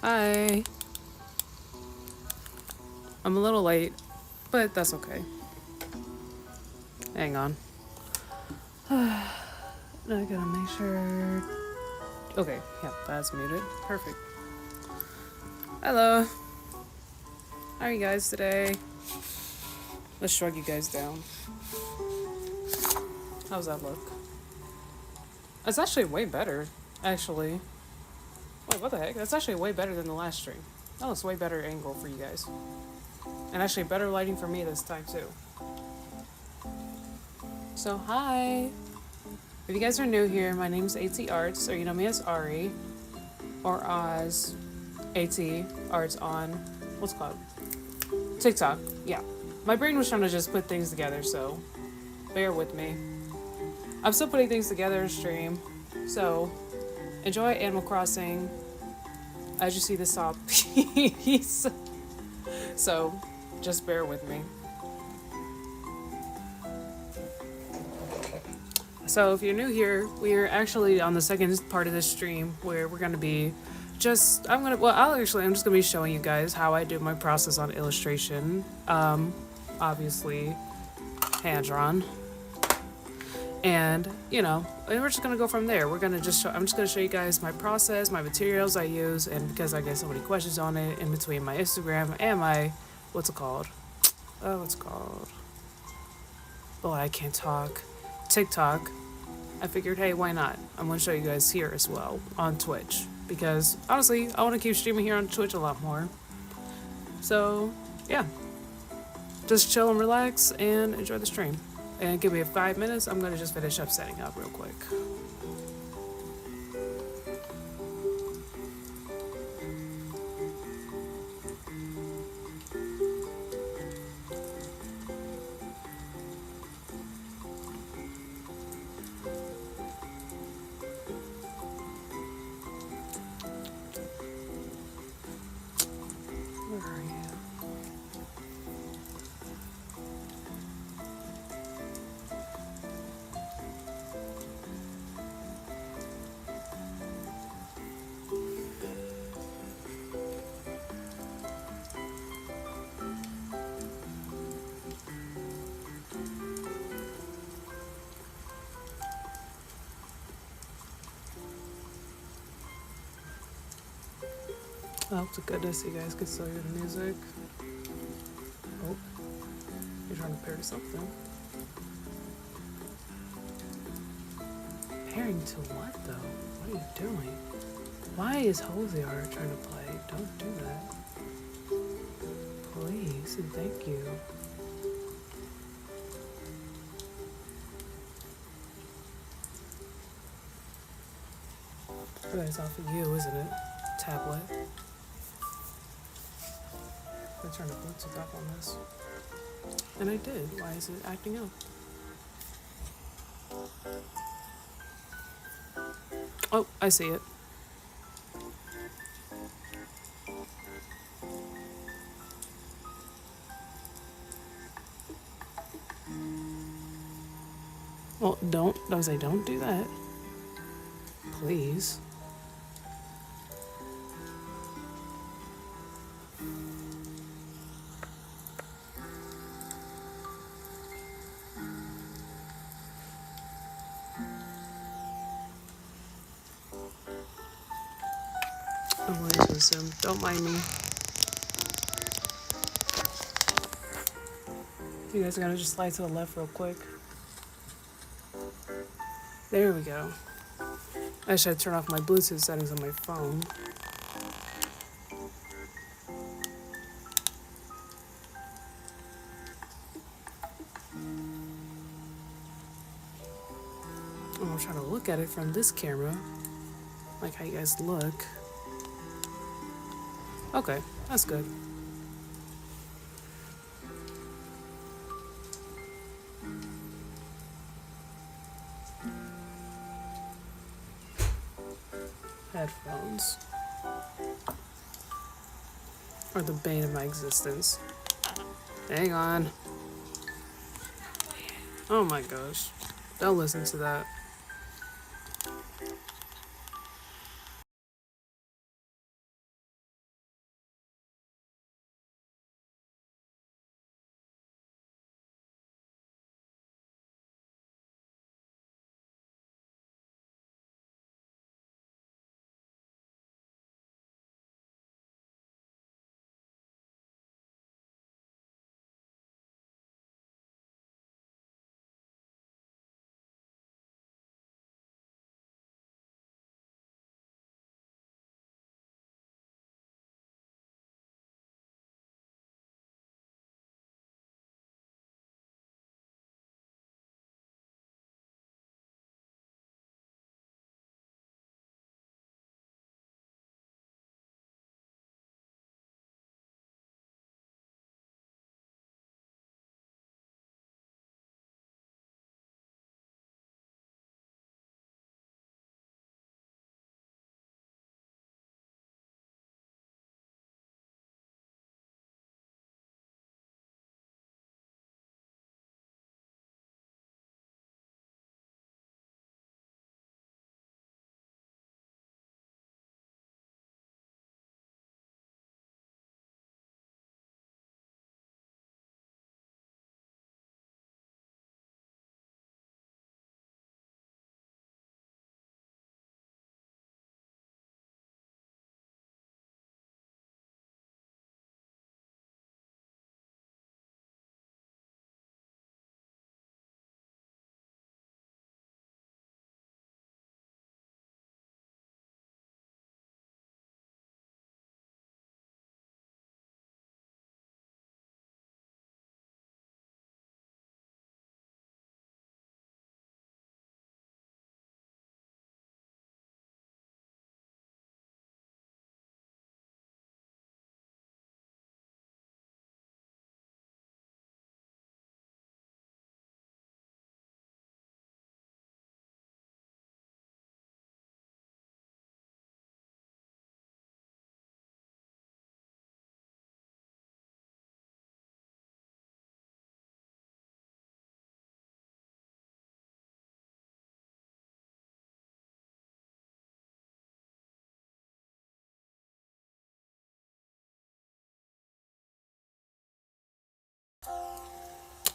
Hi. I'm a little late, but that's okay. Hang on. I gotta make sure. Okay, yep, that's muted. Perfect. Hello. How are you guys today? Let's shrug you guys down. How's that look? It's actually way better, actually. Wait, what the heck? That's actually way better than the last stream. That looks way better angle for you guys. And actually better lighting for me this time, too. So, hi. If you guys are new here, my name's AT Arts, or you know me as Ari, or Oz. AT Arts on, what's it called? TikTok. Yeah. My brain was trying to just put things together, so bear with me. I'm still putting things together in stream, so enjoy Animal Crossing as you see the saw piece. So just bear with me. So if you're new here, we're actually on the second part of this stream where we're gonna be I'm just gonna be showing you guys how I do my process on illustration. Obviously hand drawn. And we're just gonna go from there. I'm just gonna show you guys my process, my materials I use, and because I get so many questions on it in between my Instagram and my what's it called? Oh, I can't talk. TikTok. I figured, hey, why not? I'm gonna show you guys here as well on Twitch because honestly, I want to keep streaming here on Twitch a lot more. So yeah, just chill and relax and enjoy the stream. And give me 5 minutes. I'm gonna just finish up setting up real quick. Where are you? Oh, to goodness, you guys can still hear the music. Oh, you're trying to pair something. Pairing to what, though? What are you doing? Why is Hosier trying to play? Don't do that. Please and thank you. That's off of you, isn't it? Tablet. I turned the Bluetooth off on this. And I did. Why is it acting up? Oh, I see it. Well, don't do that. Please. I'm going to assume. Don't mind me. You guys are gonna just slide to the left real quick. There we go. I should turn off my Bluetooth settings on my phone. I'm gonna try to look at it from this camera. Like how you guys look. Okay, that's good. Headphones are the bane of my existence. Hang on. Oh my gosh. Don't listen to that.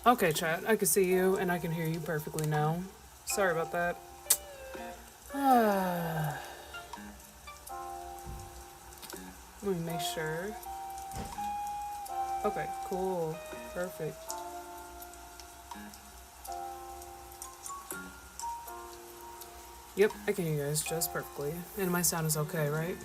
Okay, chat. I can see you and I can hear you perfectly now. Sorry about that. Let me make sure. Okay, cool. Perfect. Yep, I can hear you guys just perfectly. And my sound is okay, right?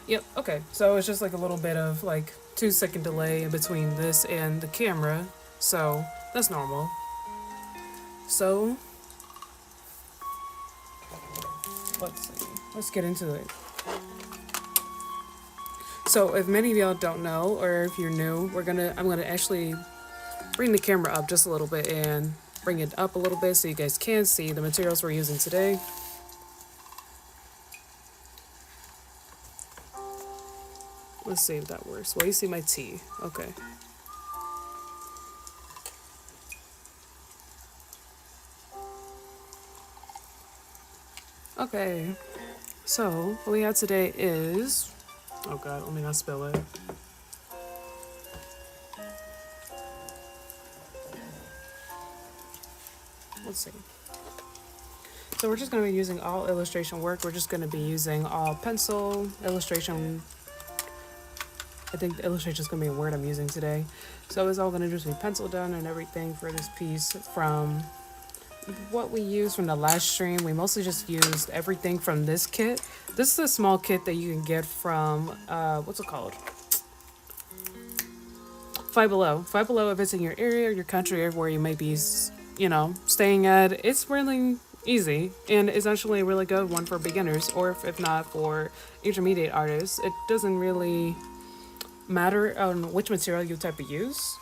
Yep, okay. So it's just like a little bit of like 2 second delay in between this and the camera. So that's normal. So let's see. Let's get into it. So if many of y'all don't know, or if you're new, I'm gonna actually bring the camera up just a little bit and bring it up a little bit so you guys can see the materials we're using today. Let's see if that works. Well, you see my T. Okay. Okay. So what we have today is, oh god, let me not spill it. Let's see. So we're just going to be using all illustration work. We're just going to be using all pencil illustration. I think the illustration is going to be a word I'm using today. So it's all going to just be pencil done and everything for this piece. From what we used from the last stream, we mostly just used everything from this kit. This is a small kit that you can get from, what's it called? Five Below. Five Below, if it's in your area or your country or where you may be, staying at, it's really easy, and it's actually a really good one for beginners, or if not for intermediate artists. It doesn't really matter on which material you type of use.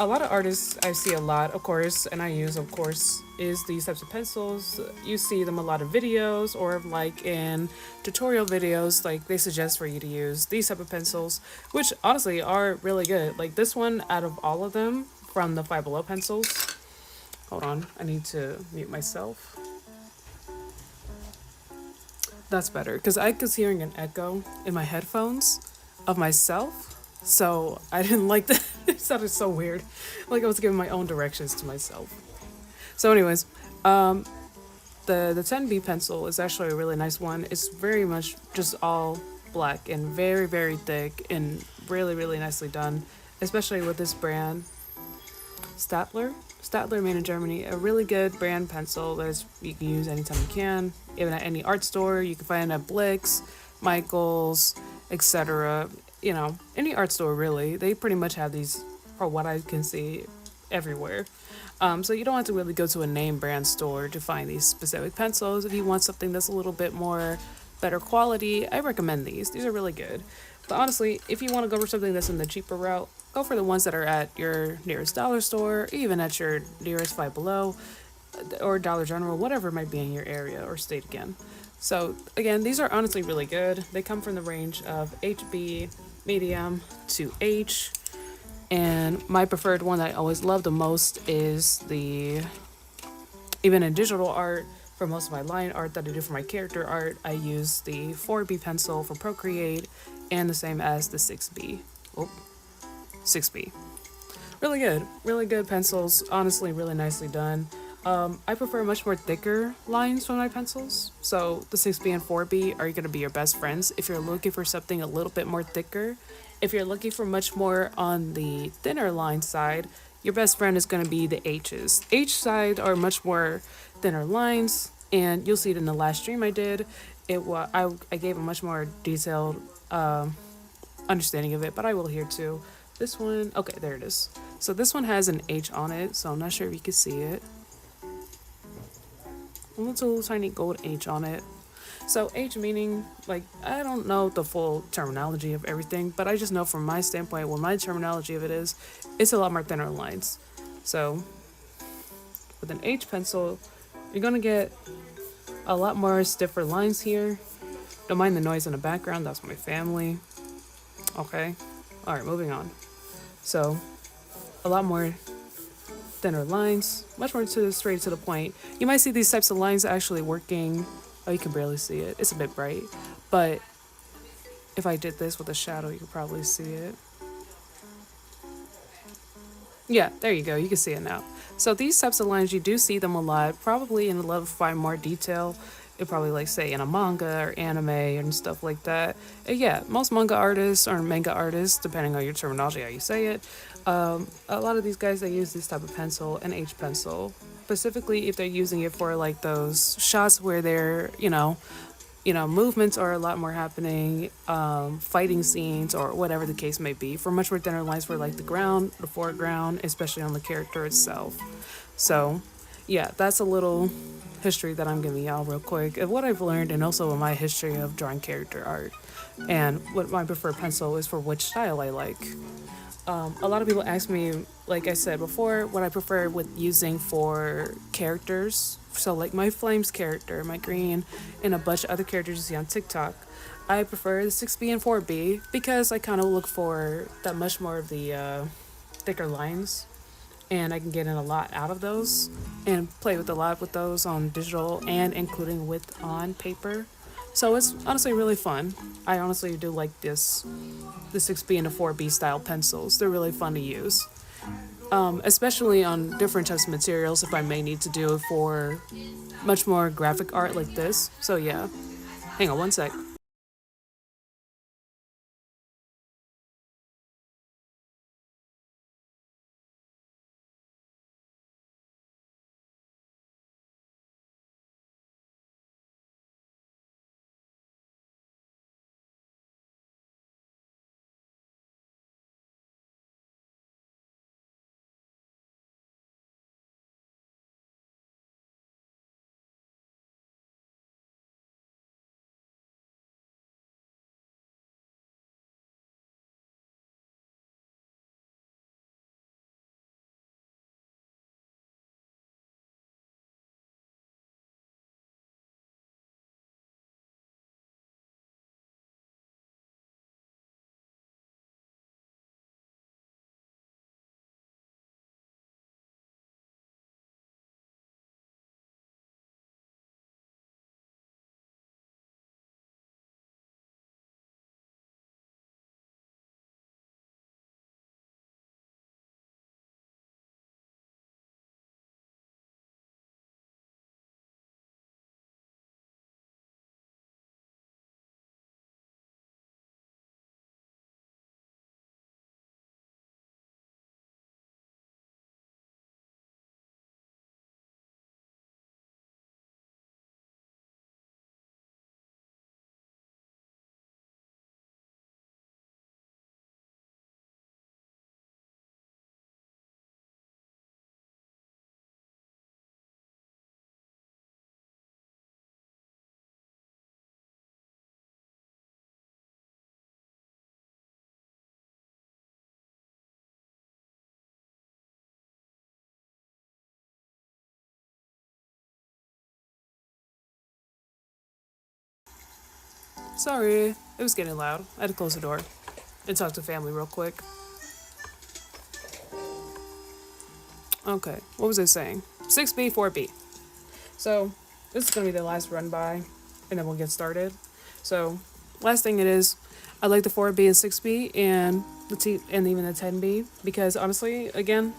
A lot of artists I see a lot, of course, and I use, of course, is these types of pencils. You see them a lot of videos, or like in tutorial videos, like they suggest for you to use these type of pencils, which honestly are really good. Like this one, out of all of them from the Five Below pencils. Hold on, I need to mute myself. That's better, because I was hearing an echo in my headphones of myself, so I didn't like that. It sounded so weird, like I was giving my own directions to myself. So anyways, the 10B pencil is actually a really nice one. It's very much just all black and very, very thick and really, really nicely done, especially with this brand, Statler made in Germany, a really good brand pencil that you can use anytime you can. Even at any art store, you can find it at Blick's, Michael's, etc. Any art store really. They pretty much have these, for what I can see, everywhere. So you don't have to really go to a name brand store to find these specific pencils. If you want something that's a little bit more better quality, I recommend these. These are really good. But honestly, if you want to go for something that's in the cheaper route, go for the ones that are at your nearest dollar store, even at your nearest Five Below, or Dollar General, whatever might be in your area or state again. So again, these are honestly really good. They come from the range of HB, medium to H. And my preferred one that I always love the most is even in digital art, for most of my line art that I do for my character art, I use the 4B pencil from Procreate and the same as the 6B. 6B. Really good pencils, honestly really nicely done. I prefer much more thicker lines from my pencils, so the 6B and 4B are going to be your best friends if you're looking for something a little bit more thicker. If you're looking for much more on the thinner line side, your best friend is going to be the H's. H side are much more thinner lines, and you'll see it in the last stream I did. I gave a much more detailed understanding of it, but I will here too. This one, okay, there it is. So this one has an H on it, so I'm not sure if you can see it. A little tiny gold H on it. So H meaning, like, I don't know the full terminology of everything, but I just know from my standpoint, what my terminology of it is, it's a lot more thinner lines. So with an H pencil, you're gonna get a lot more stiffer lines here. Don't mind the noise in the background, that's my family. Okay, all right, moving on. So a lot more thinner lines, much more straight to the point. You might see these types of lines actually working. Oh, you can barely see it. It's a bit bright, but If I did this with a shadow, you could probably see it. Yeah, there you go. You can see it now. So these types of lines, you do see them a lot, probably in a level 5 more detail. It probably like say in a manga or anime and stuff like that. And yeah, most manga artists or manga artists, depending on your terminology, how you say it, a lot of these guys they use this type of pencil, an H pencil, specifically if they're using it for like those shots where they're movements are a lot more happening, fighting scenes or whatever the case may be, for much more thinner lines for like the ground, the foreground, especially on the character itself. So, yeah, that's a little history that I'm giving y'all real quick of what I've learned and also my history of drawing character art and what my preferred pencil is for which style I like. A lot of people ask me, like I said before, what I prefer with using for characters. So, like my Flames character, my Green, and a bunch of other characters you see on TikTok. I prefer the 6B and 4B because I kind of look for that much more of the thicker lines, and I can get in a lot out of those and play with a lot with those on digital and including with on paper. So it's honestly really fun. I honestly do like the 6B and the 4B style pencils. They're really fun to use, especially on different types of materials if I may need to do it for much more graphic art like this. So yeah, hang on one sec. Sorry, it was getting loud. I had to close the door and talk to family real quick. Okay, what was I saying? 6B, 4B. So this is gonna be the last run by, and then we'll get started. So last thing it is, I like the 4B and 6B and and even the 10B because honestly, again,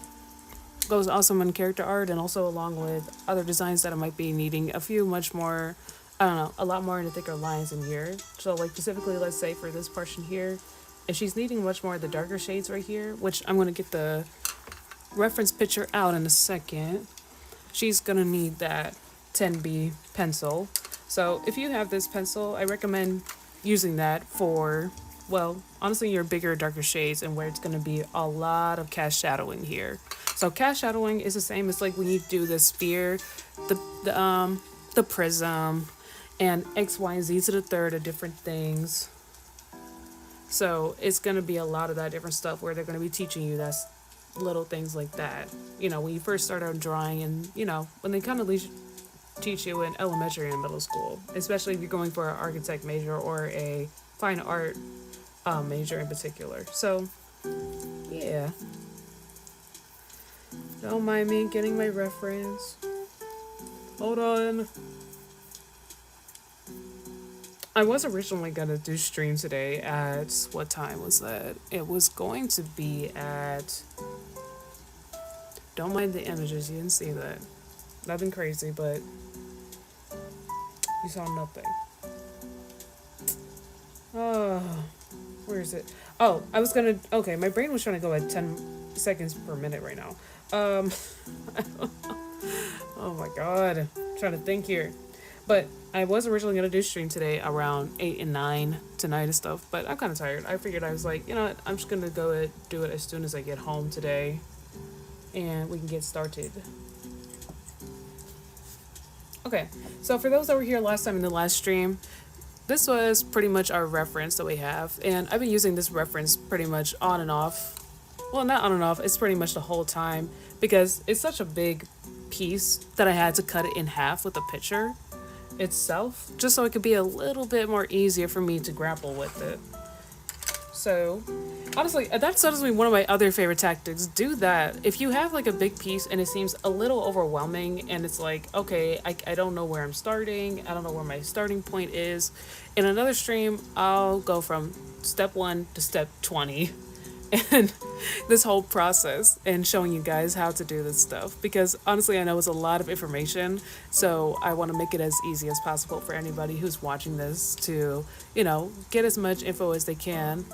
goes awesome in character art and also along with other designs that I might be needing a few much more. I don't know, a lot more in the thicker lines in here. So like specifically, let's say for this portion here, if she's needing much more of the darker shades right here, which I'm gonna get the reference picture out in a second, she's gonna need that 10B pencil. So if you have this pencil, I recommend using that for, well, honestly, your bigger, darker shades and where it's gonna be a lot of cast shadowing here. So cast shadowing is the same as like when you do the sphere, the prism, and X, Y, and Z to the third of different things. So it's gonna be a lot of that different stuff where they're gonna be teaching you that little things like that. When you first start out drawing, and when they kind of teach you in elementary and middle school, especially if you're going for an architect major or a fine art major in particular. So yeah, don't mind me getting my reference. Hold on. I was originally gonna do stream today at what time was that? It was going to be at. Don't mind the images, you didn't see that. Nothing crazy, but you saw nothing. Oh, where is it? Oh, I was gonna. Okay, my brain was trying to go at 10 seconds per minute right now. Um, oh my god. I'm trying to think here. But I was originally gonna do stream today around 8 and 9 tonight and stuff, but I'm kind of tired. I figured I was like, you know what, I'm just gonna do it as soon as I get home today, and we can get started. Okay, so for those that were here last time in the last stream, this was pretty much our reference that we have, and I've been using this reference pretty much on and off. Well, not on and off, it's pretty much the whole time because it's such a big piece that I had to cut it in half with the picture itself, just so it could be a little bit more easier for me to grapple with it. So, honestly, that's honestly one of my other favorite tactics. Do that. If you have like a big piece and it seems a little overwhelming and it's like, okay, I don't know where I'm starting, I don't know where my starting point is. In another stream, I'll go from step 1 to step 20 and this whole process and showing you guys how to do this stuff, because honestly I know it's a lot of information, so I want to make it as easy as possible for anybody who's watching this to, get as much info as they can.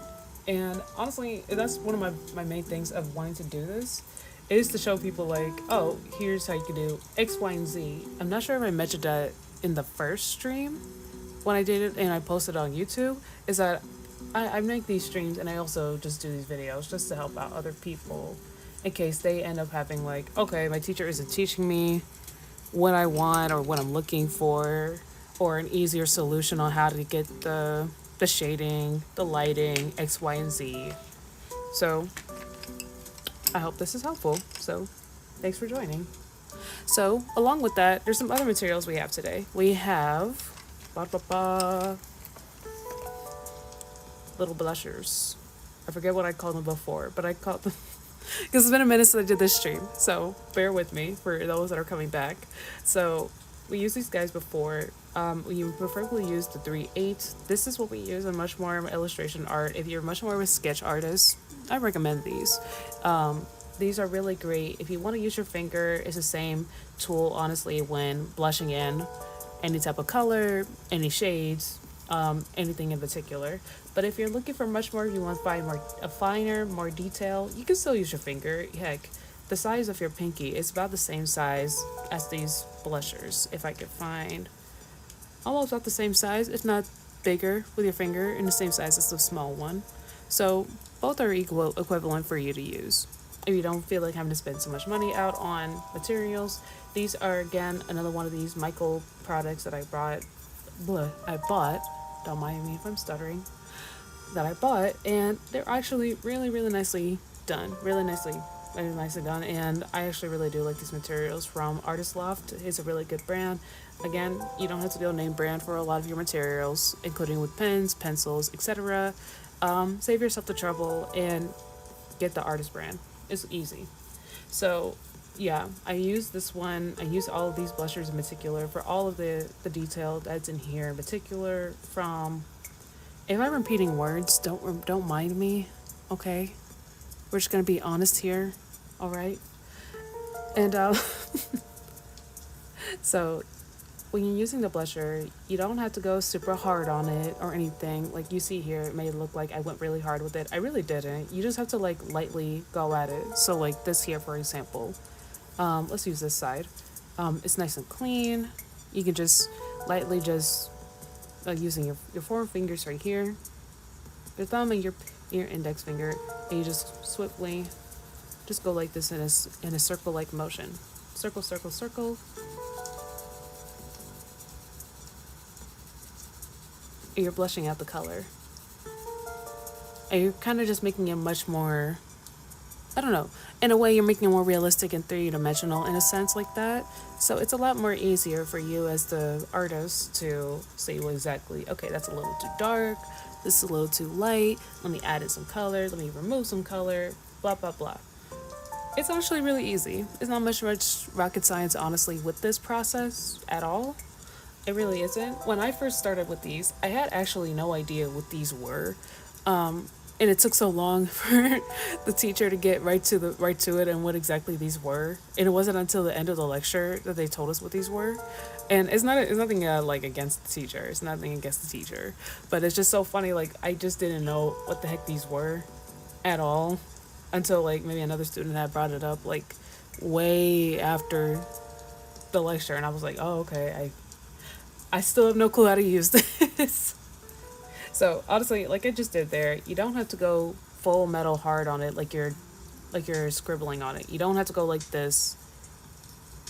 And honestly, that's one of my main things of wanting to do this, is to show people like, oh, here's how you can do X, Y, and Z. I'm not sure if I mentioned that in the first stream when I did it and I posted on YouTube, is that I make these streams and I also just do these videos just to help out other people in case they end up having like, okay, my teacher isn't teaching me what I want or what I'm looking for, or an easier solution on how to get the shading, the lighting, X, Y, and Z. So I hope this is helpful. So thanks for joining. So along with that, there's some other materials we have today. We have little blushers. I forget what I called them before, but I called them because it's been a minute since I did this stream, so bear with me for those that are coming back. So we used these guys before. We preferably use the 3/8. This is what we use in much more illustration art. If you're much more of a sketch artist, I recommend these. These are really great. If you want to use your finger, it's the same tool, honestly, when blushing in any type of color, any shades, anything in particular. But if you're looking for much more, you want to find a finer, more detail, you can still use your finger. Heck, the size of your pinky is about the same size as these blushers. If I could find almost about the same size, if not bigger, with your finger, and the same size as the small one. So both are equivalent for you to use. If you don't feel like having to spend so much money out on materials, these are again another one of these Michael products that I bought. Don't mind me if I'm stuttering. That I bought, and they're actually really, really nicely done. Really nicely done, and I actually really do like these materials from Artist Loft. It's a really good brand. Again, you don't have to go name brand for a lot of your materials, including with pens, pencils, etc. Save yourself the trouble and get the artist brand. It's easy. So yeah, I use this one. I use all of these blushers in particular for all of the detail that's in here in particular. From, if I'm repeating words, don't mind me, okay? We're just gonna be honest here, all right? And so when you're using the blusher, you don't have to go super hard on it or anything. Like you see here, it may look like I went really hard with it. I really didn't. You just have to like lightly go at it. So like this here, for example. Let's use this side. It's nice and clean. You can just lightly using your four fingers right here, your thumb and your index finger, and you just swiftly just go like this in a circle-like motion. Circle, circle, circle. And you're blushing out the color. And you're kind of just making it much more, I don't know, in a way you're making it more realistic and three-dimensional in a sense like that. So it's a lot more easier for you as the artist to say, well, exactly, okay, that's a little too dark, this is a little too light, let me add in some color, let me remove some color, blah, blah, blah. It's actually really easy. It's not much rocket science, honestly, with this process at all. It really isn't. When I first started with these, I had actually no idea what these were. And it took so long for the teacher to get right to it and what exactly these were. And it wasn't until the end of the lecture that they told us what these were. And it's nothing like against the teacher. It's nothing against the teacher, but it's just so funny. Like I just didn't know what the heck these were at all until like maybe another student had brought it up like way after the lecture, and I was like, oh okay, I still have no clue how to use this. So honestly, like I just did there, you don't have to go full metal hard on it like you're scribbling on it. You don't have to go like this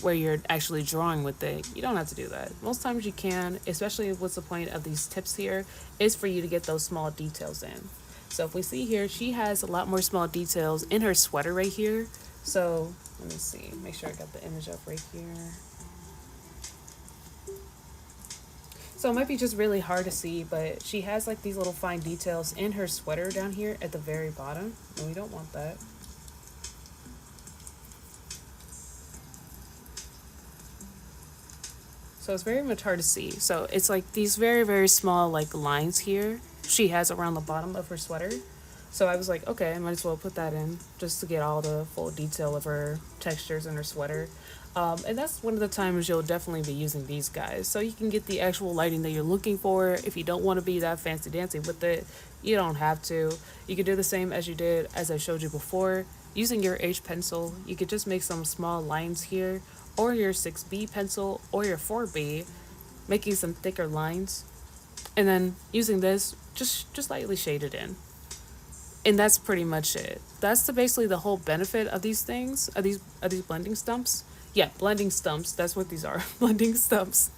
where you're actually drawing with it. You don't have to do that. Most times you can, especially what's the point of these tips here, is for you to get those small details in. So if we see here, she has a lot more small details in her sweater right here. So let me see, make sure I got the image up right here. So it might be just really hard to see, but she has like these little fine details in her sweater down here at the very bottom, and we don't want that. So it's very much hard to see. So it's like these very, very small like lines here she has around the bottom of her sweater. So I was like, okay, I might as well put that in just to get all the full detail of her textures in her sweater. And that's one of the times you'll definitely be using these guys. So you can get the actual lighting that you're looking for. If you don't want to be that fancy dancy with it, you don't have to. You could do the same as you did as I showed you before. Using your H pencil, you could just make some small lines here, or your 6B pencil, or your 4B, making some thicker lines. And then using this, just lightly shade it in, and that's pretty much it. That's basically the whole benefit of these things, of these blending stumps. Yeah, blending stumps. That's what these are. Blending stumps.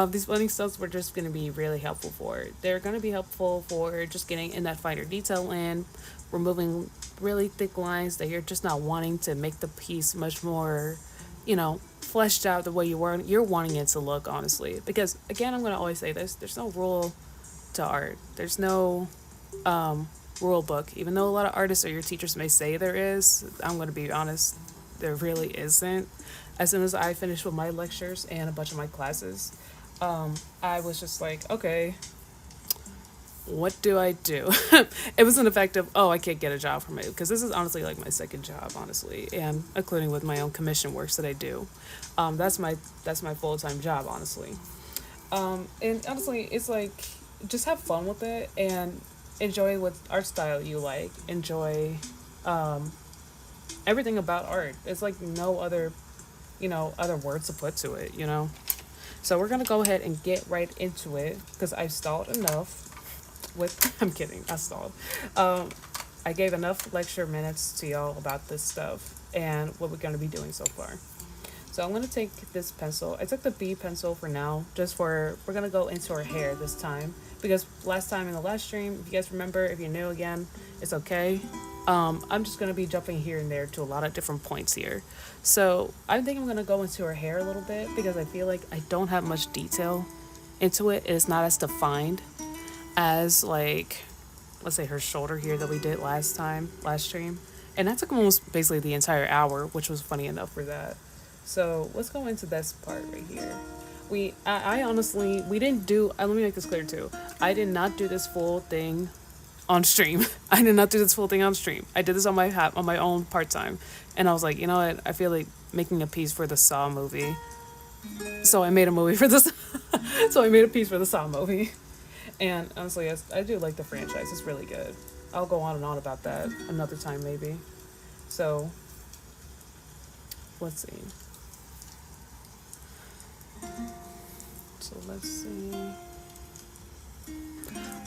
These blending stumps were just going to be really helpful for. They're going to be helpful for just getting in that finer detail in, removing really thick lines that you're just not wanting to make the piece much more, fleshed out the way you're wanting it to look. Honestly, because again, I'm going to always say this: there's no rule to art. There's no rule book. Even though a lot of artists or your teachers may say there is, I'm going to be honest, there really isn't. As soon as I finished with my lectures and a bunch of my classes, I was just like, okay, what do I do? It was an effect of, oh, I can't get a job from it, because this is honestly like my second job, honestly, and including with my own commission works that I do. That's my full-time job, honestly. And honestly, it's like, just have fun with it and enjoy what art style you like. Enjoy everything about art. It's like no other, other words to put to it. So we're gonna go ahead and get right into it because I've stalled enough. I'm kidding, I stalled. I gave enough lecture minutes to y'all about this stuff and what we're gonna be doing so far. So I'm gonna take this pencil. I took the B pencil for now, we're gonna go into our hair this time. Because last time in the last stream, if you guys remember, if you're new again, it's okay. I'm just gonna be jumping here and there to a lot of different points here. So I think I'm gonna go into her hair a little bit because I feel like I don't have much detail into it. It's not as defined as like, let's say her shoulder here that we did last stream. And that took almost basically the entire hour, which was funny enough for that. So let's go into this part right here. I honestly, we didn't do, let me make this clear too. I did not do this full thing on stream. I did not do this full thing on stream. I did this on my own part-time. And I was like, you know what? I feel like making a piece for the Saw movie. So I made a movie for this. So I made a piece for the Saw movie. And honestly, I do like the franchise. It's really good. I'll go on and on about that another time maybe. So, let's see. Let's see.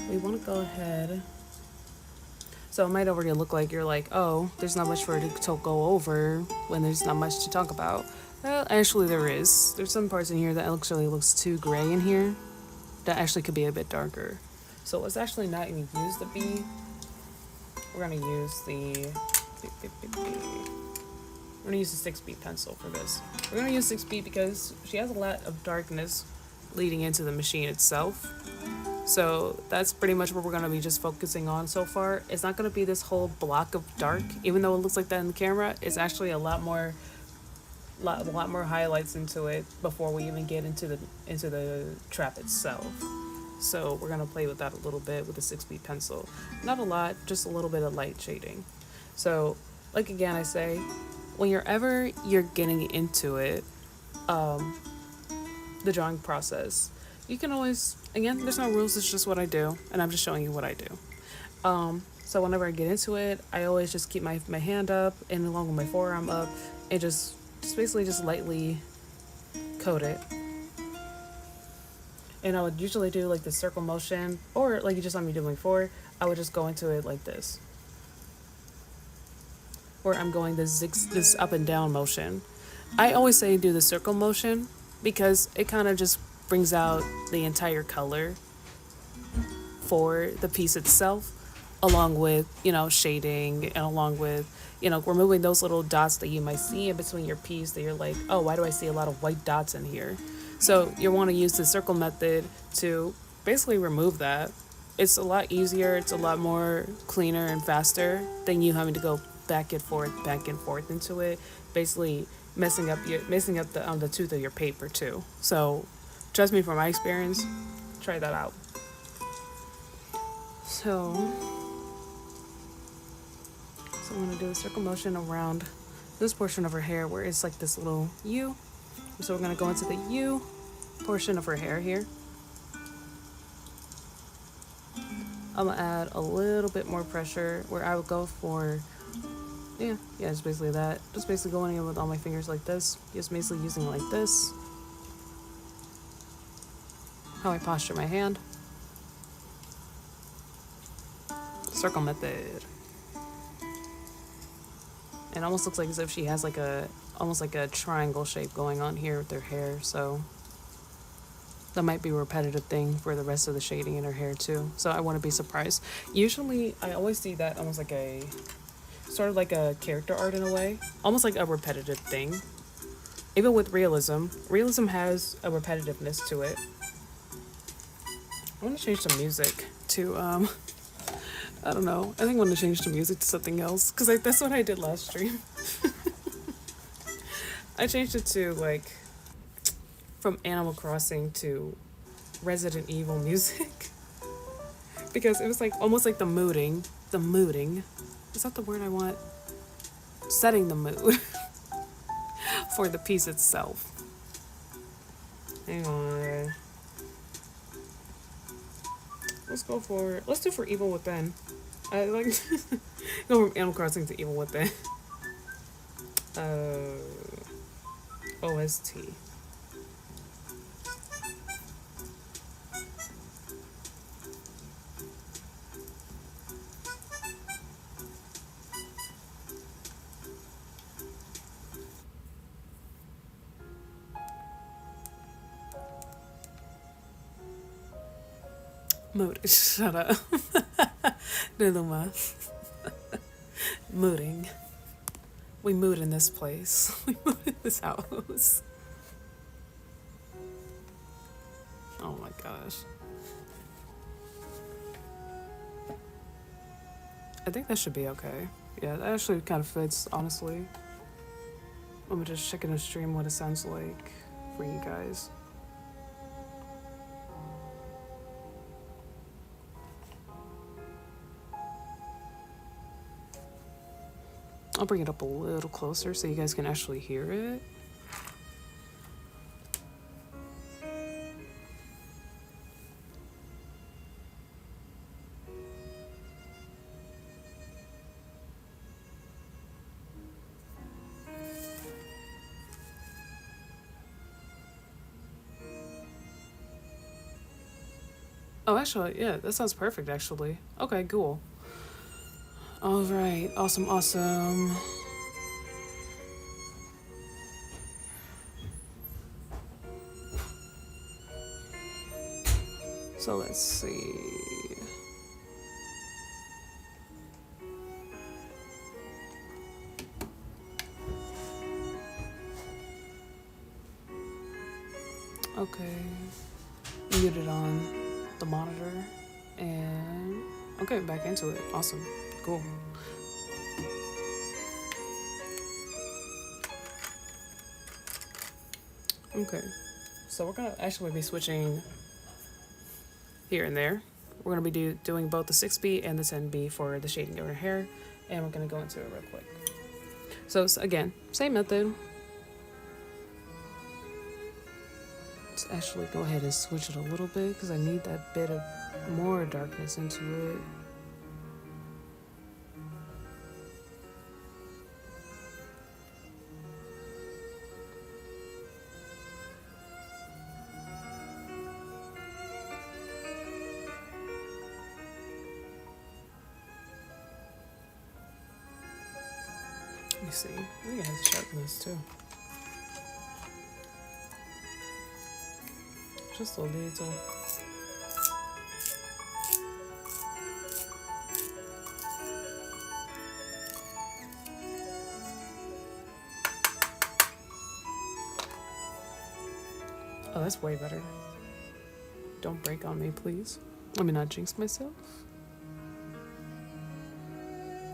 We want to go ahead. So it might already look like you're like, oh, there's not much for it to go over when there's not much to talk about. Well, actually there is. There's some parts in here that looks too gray in here. That actually could be a bit darker. So let's actually not even use the B. We're gonna use the 6B pencil for this. We're gonna use 6B because she has a lot of darkness leading into the machine itself. So that's pretty much what we're going to be just focusing on so far. It's not going to be this whole block of dark, even though it looks like that in the camera. It's actually a lot more a lot more highlights into it before we even get into the trap itself. So we're gonna play with that a little bit with a 6B pencil. Not a lot, just a little bit of light shading. So, like again, I say, whenever you're getting into it, the drawing process, you can always, again, there's no rules. It's just what I do, and I'm just showing you what I do. So whenever I get into it, I always just keep my hand up and along with my forearm up, and just basically just lightly coat it. And I would usually do like the circle motion, or like you just saw me doing before, I would just go into it like this, where I'm going this up and down motion. I always say do the circle motion because it kind of just brings out the entire color for the piece itself, along with, shading, and along with, removing those little dots that you might see in between your piece that you're like, oh, why do I see a lot of white dots in here? So you want to use the circle method to basically remove that. It's a lot easier, it's a lot more cleaner and faster than you having to go back and forth into it, basically messing up the tooth of your paper too. So trust me, from my experience, try that out. So I'm going to do a circle motion around this portion of her hair where it's like this little U. So we're going to go into the U portion of her hair here. I'm going to add a little bit more pressure where I would go for, just basically that. Just basically going in with all my fingers like this. Just basically using it like this. How I posture my hand. Circle method. It almost looks like as if she has almost like a triangle shape going on here with her hair, so that might be a repetitive thing for the rest of the shading in her hair too. So I wouldn't be surprised. Usually I always see that almost like sort of like a character art in a way, almost like a repetitive thing. Even with realism has a repetitiveness to it. I want to change the music to I don't know. I think I want to change the music to something else because that's what I did last stream. I changed it to like from Animal Crossing to Resident Evil music because it was like almost like the mooding. Is that the word I want? Setting the mood for the piece itself. Hang on. Let's do for Evil Within. I like go from Animal Crossing to Evil Within. OST. Mood. Shut up. Niluma. Mooding. We mood in this place. We mood in this house. Oh my gosh. I think that should be okay. Yeah, that actually kind of fits, honestly. I'm just checking the stream what it sounds like for you guys. I'll bring it up a little closer so you guys can actually hear it. Oh, actually, yeah, that sounds perfect, actually. Okay, cool. All right, awesome. So let's see. Okay, muted on the monitor, and okay, back into it. Awesome, cool. Okay, so we're gonna actually be switching here and there. We're gonna be doing both the 6B and the 10B for the shading of her hair, and we're gonna go into it real quick. So again, same method. Let's actually go ahead and switch it a little bit because I need that bit of more darkness into it. Let me see. I think I have to sharpen this too. Just a little. Oh, that's way better. Don't break on me, please. Let me not jinx myself.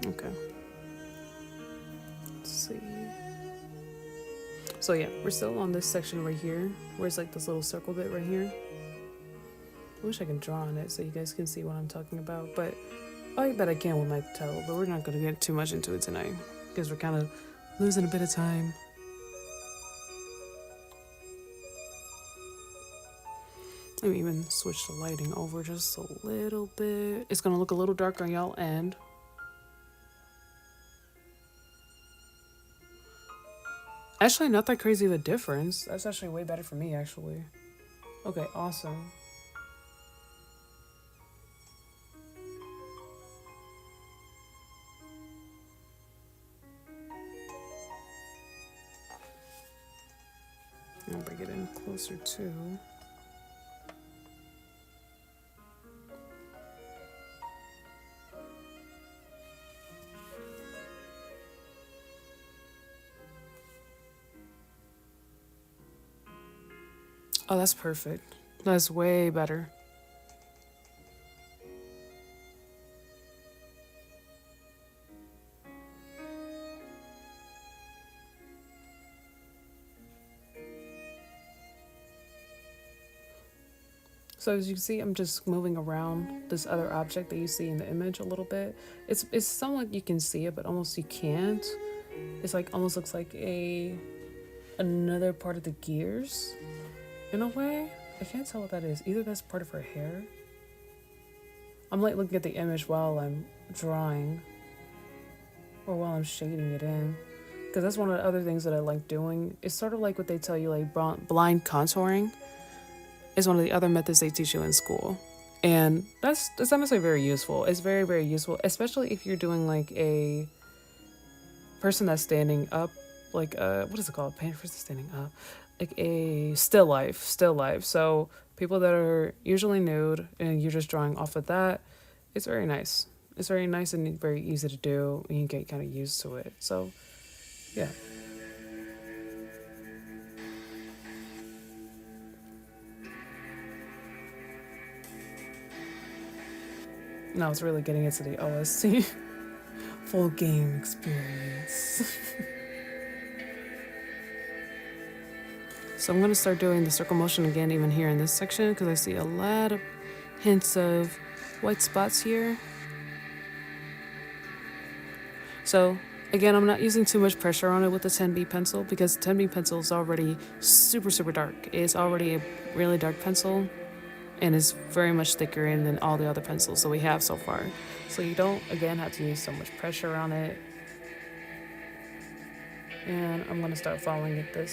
Okay. Let's see. So yeah, we're still on this section right here, where it's like this little circle bit right here. I wish I could draw on it so you guys can see what I'm talking about, but I bet I can with my toe, but we're not going to get too much into it tonight because we're kind of losing a bit of time. Let me even switch the lighting over just a little bit. It's going to look a little darker on y'all end. Actually, not that crazy of a difference. That's actually way better for me, actually. Okay, awesome. I'll bring it in closer too. Oh, that's perfect. That's way better. So as you can see, I'm just moving around this other object that you see in the image a little bit. It's somewhat you can see it, but almost you can't. It's like almost looks like another part of the gears in a way. I can't tell what that is. Either that's part of her hair. I'm like looking at the image while I'm drawing or while I'm shading it in, because that's one of the other things that I like doing. It's sort of like what they tell you, like blind contouring is one of the other methods they teach you in school, and that's honestly very useful. It's very, very useful, especially if you're doing like a person that's standing up, like what is it called? Painting person standing up, like a still life. So people that are usually nude and you're just drawing off of that, it's very nice. It's very nice and very easy to do, and you get kind of used to it. So, yeah. Now it's really getting into the OST full game experience. So I'm going to start doing the circle motion again, even here in this section, because I see a lot of hints of white spots here. So again, I'm not using too much pressure on it with the 10B pencil, because the 10B pencil is already super, super dark. It's already a really dark pencil, and is very much thicker than all the other pencils that we have so far. So you don't, again, have to use so much pressure on it. And I'm going to start following it the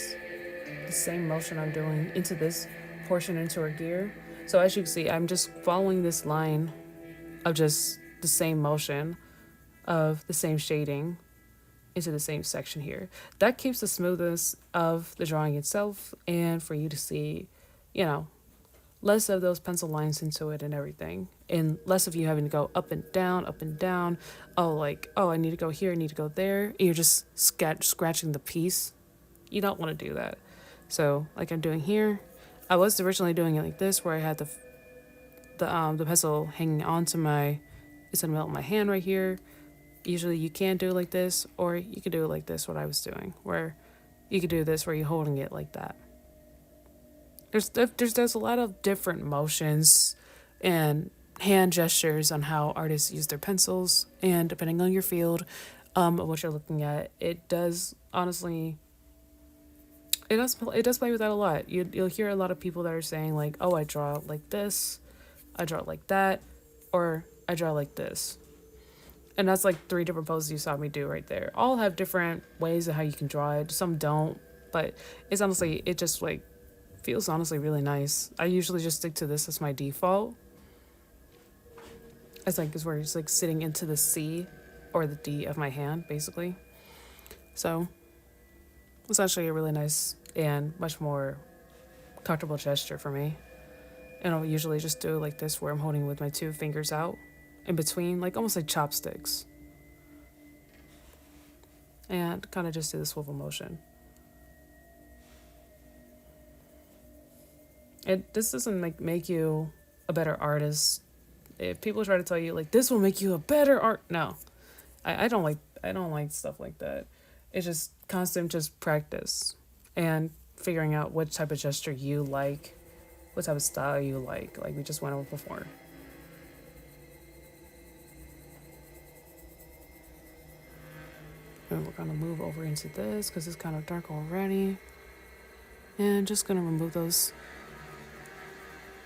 same motion I'm doing into this portion into her gear. So as you can see, I'm just following this line of just the same motion of the same shading into the same section here. That keeps the smoothness of the drawing itself, and for you to see, you know, less of those pencil lines into it and everything, and less of you having to go up and down. Oh, like, oh, I need to go here, I need to go there. And you're just scratching the piece. You don't want to do that. So, like I'm doing here, I was originally doing it like this, where I had the pencil hanging onto it's in the middle of my hand right here. Usually you can do it like this, or you could do it like this, what I was doing, where you could do this where you're holding it like that. there's a lot of different motions and hand gestures on how artists use their pencils, and depending on your field, of what you're looking at, it does honestly it does play with that a lot. You'll hear a lot of people that are saying like, oh, I draw like this, I draw like that, or I draw like this. And that's like three different poses you saw me do right there. All have different ways of how you can draw it. Some don't, but it's honestly, it just like feels honestly really nice. I usually just stick to this as my default. It's where it's like sitting into the C or the D of my hand, basically. So it's actually a really nice and much more comfortable gesture for me. And I'll usually just do it like this, where I'm holding with my two fingers out in between, like almost like chopsticks. And kind of just do the swivel motion. This doesn't make you a better artist. If people try to tell you like this will make you a better art, no, I don't like stuff like that. It's just constant just practice and figuring out what type of gesture you like, what type of style you like we just went over before. And we're gonna move over into this because it's kind of dark already, and just gonna remove those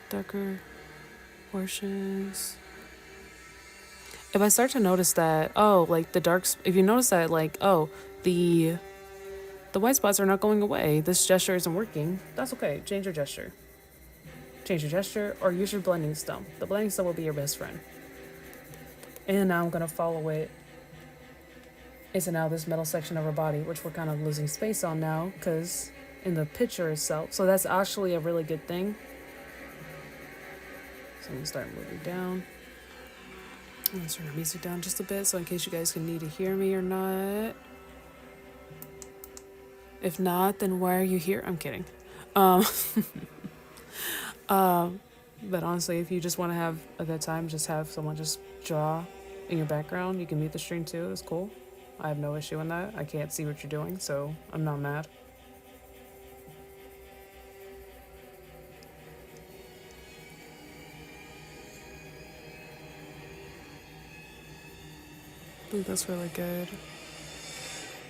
darker portions. If I start to notice that, oh, like the darks, if you notice that, like, oh, the white spots are not going away, this gesture isn't working, that's okay. Change your gesture. Change your gesture or use your blending stump. The blending stump will be your best friend. And now I'm going to follow it into now this middle section of her body, which we're kind of losing space on now because in the picture itself. So that's actually a really good thing. So I'm going to start moving down. I'm going to turn the music down just a bit so in case you guys can need to hear me or not. If not, then why are you here? I'm kidding. But honestly, if you just want to have a good time, just have someone just draw in your background. You can mute the stream too. It's cool. I have no issue in that. I can't see what you're doing, so I'm not mad. I think that's really good.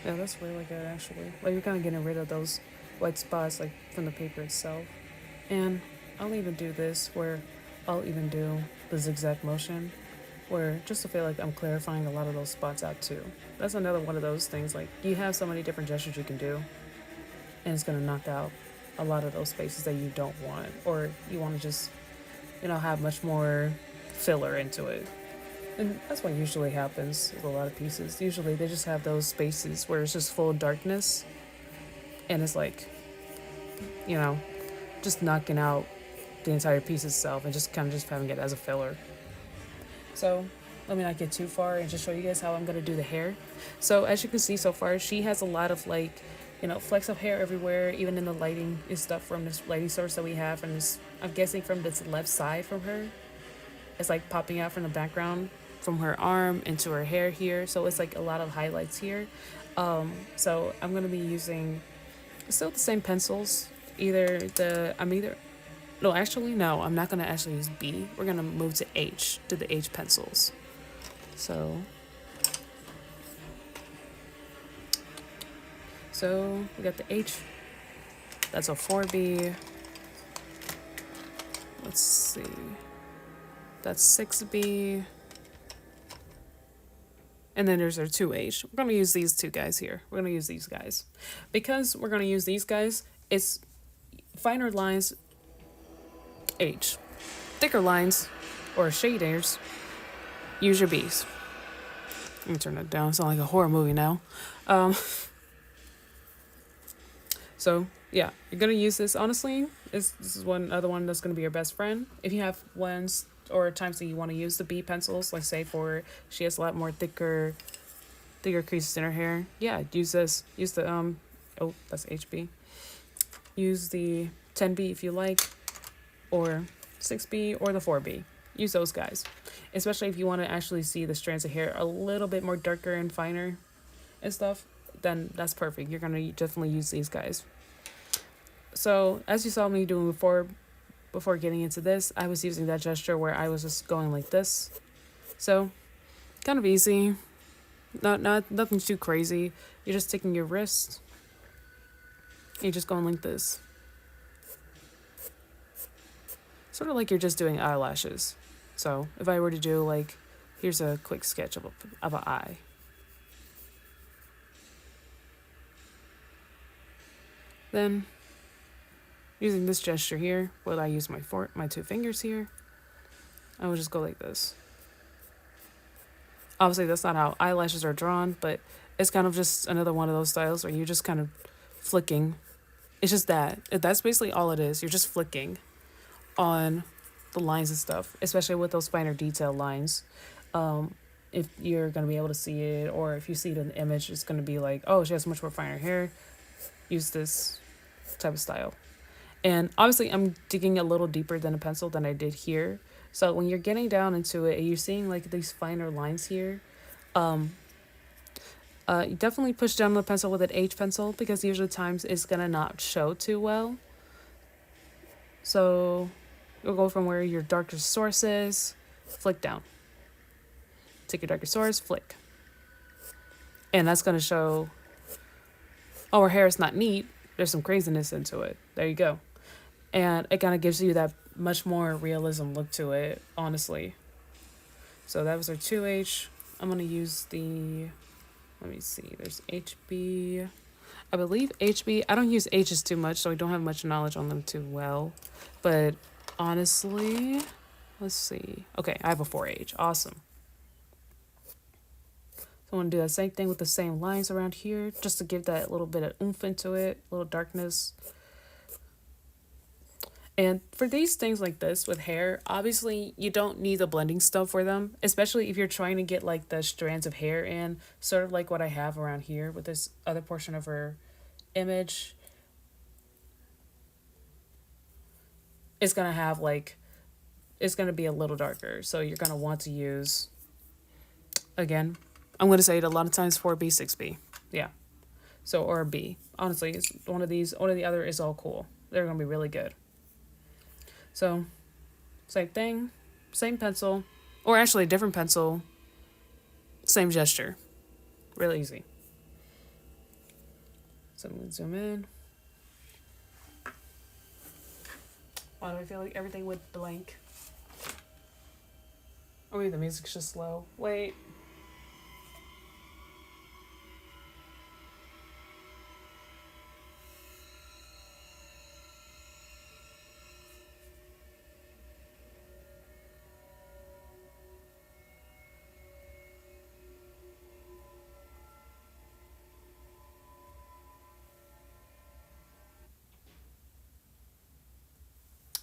Yeah, that's really good actually. Like you're kind of getting rid of those white spots like from the paper itself. And I'll even do this where I'll even do the zigzag motion where just to feel like I'm clarifying a lot of those spots out too. That's another one of those things, like you have so many different gestures you can do and it's going to knock out a lot of those spaces that you don't want, or you want to just, have much more filler into it. And that's what usually happens with a lot of pieces. Usually they just have those spaces where it's just full of darkness and it's like, just knocking out the entire piece itself and just kind of just having it as a filler. So let me not get too far and just show you guys how I'm going to do the hair. So as you can see so far, she has a lot of flecks of hair everywhere, even in the lighting and stuff from this lighting source that we have. And I'm guessing from this left side from her, it's like popping out from the background from her arm into her hair here. So it's like a lot of highlights here. So I'm going to be using still the same pencils. I'm not going to actually use B. We're going to move to H, to the H pencils. So we got the H. That's a 4B. Let's see. That's 6B. And then there's our 2H. We're going to use these two guys here. We're going to use these guys. Because we're going to use these guys, it's finer lines, H. Thicker lines, or shaders, use your B's. Let me turn that down. It's not like a horror movie now. So, yeah, you're going to use this. Honestly, this is one other one that's going to be your best friend. If you have ones or times that you want to use the B pencils, like say she has a lot more thicker creases in her hair. Yeah, use this. Use the, that's HB. Use the 10B if you like, or 6B or the 4B. Use those guys. Especially if you want to actually see the strands of hair a little bit more darker and finer and stuff, then that's perfect. You're going to definitely use these guys. So as you saw me doing before getting into this, I was using that gesture where I was just going like this. So kind of easy. Not nothing too crazy. You're just taking your wrist. You're just going like this. Sort of like you're just doing eyelashes. So if I were to do like, here's a quick sketch of an eye. Then using this gesture here, where I use my two fingers here, I will just go like this. Obviously, that's not how eyelashes are drawn, but it's kind of just another one of those styles where you're just kind of flicking. It's just that. That's basically all it is. You're just flicking on the lines and stuff, especially with those finer detail lines. If you're going to be able to see it, or if you see it in the image, it's going to be like, oh, she has much more finer hair. Use this type of style. And obviously, I'm digging a little deeper than a pencil than I did here. So when you're getting down into it, and you're seeing like these finer lines here, you definitely push down the pencil with an H pencil because usually times it's gonna not show too well. So you'll go from where your darkest source is, flick down. Take your darkest source, flick. And that's gonna show, oh, her hair is not neat. There's some craziness into it. There you go. And it kind of gives you that much more realism look to it, honestly. So that was our 2H. I'm going to use the, let me see, there's HB. I believe HB, I don't use H's too much, so I don't have much knowledge on them too well. But honestly, let's see. Okay, I have a 4H. Awesome. So I'm going to do that same thing with the same lines around here, just to give that little bit of oomph into it, a little darkness. And for these things like this with hair, obviously you don't need the blending stuff for them, especially if you're trying to get like the strands of hair in, sort of like what I have around here with this other portion of her image. It's going to have like, it's going to be a little darker. So you're going to want to use, again, I'm going to say it a lot of times 4B, 6B. Yeah. So, or a B. Honestly, it's one of these, one or the other is all cool. They're going to be really good. So, same thing, same pencil, or actually a different pencil, same gesture. Really easy. So I'm going to zoom in. Why do I feel like everything went blank? Oh wait, the music's just slow. Wait.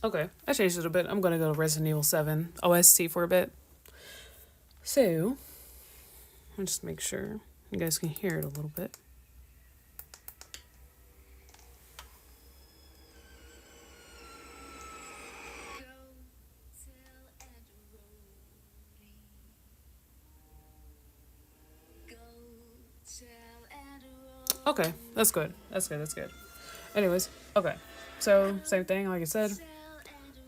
Okay, I changed it a bit. I'm going to go to Resident Evil 7 OST for a bit. So, I'll just make sure you guys can hear it a little bit. Okay, that's good. That's good. That's good. Anyways, okay. So, same thing, like I said.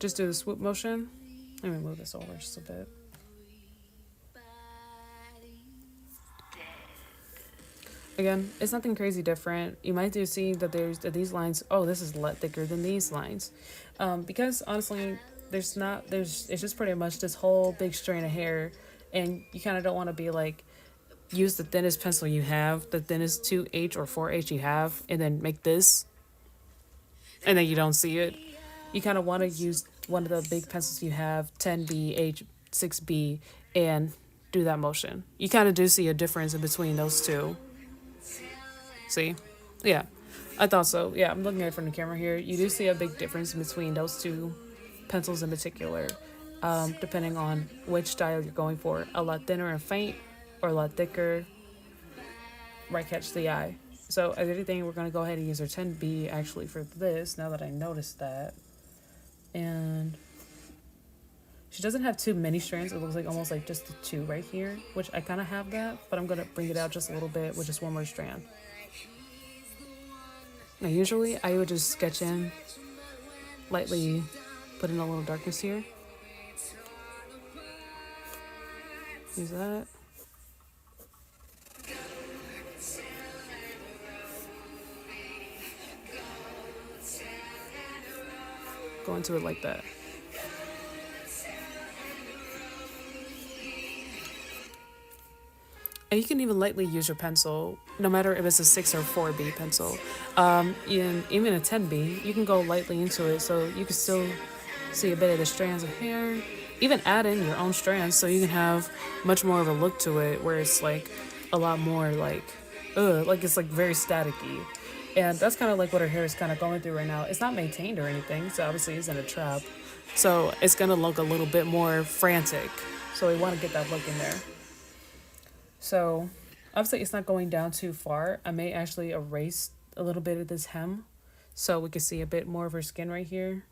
Just do the swoop motion. Let me move this over just a bit. Again, it's nothing crazy different. You might do see that there's these lines. Oh, this is a lot thicker than these lines, because honestly, it's just pretty much this whole big strand of hair, and you kind of don't want to be like, use the thinnest pencil you have, the thinnest 2H or 4H you have, and then make this, and then you don't see it. You kind of want to use one of the big pencils you have, 10B, H, 6B, and do that motion. You kind of do see a difference in between those two. See? Yeah, I thought so. Yeah, I'm looking at it from the camera here. You do see a big difference between those two pencils in particular, depending on which style you're going for. A lot thinner and faint, or a lot thicker, right catch the eye. So as anything, we're going to go ahead and use our 10B actually for this, now that I noticed that. And she doesn't have too many strands. It looks like almost like just the two right here, which I kind of have that, but I'm going to bring it out just a little bit with just one more strand. Now usually I would just sketch in, lightly put in a little darkness here. Use that. Go into it like that. And you can even lightly use your pencil, no matter if it's a 6 or 4B pencil. Even a 10B, you can go lightly into it so you can still see a bit of the strands of hair. Even add in your own strands so you can have much more of a look to it where it's like a lot more like it's like very staticky. And that's kind of like what her hair is kind of going through right now. It's not maintained or anything, so obviously it's in a trap. So it's going to look a little bit more frantic. So we want to get that look in there. So obviously it's not going down too far. I may actually erase a little bit of this hem so we can see a bit more of her skin right here.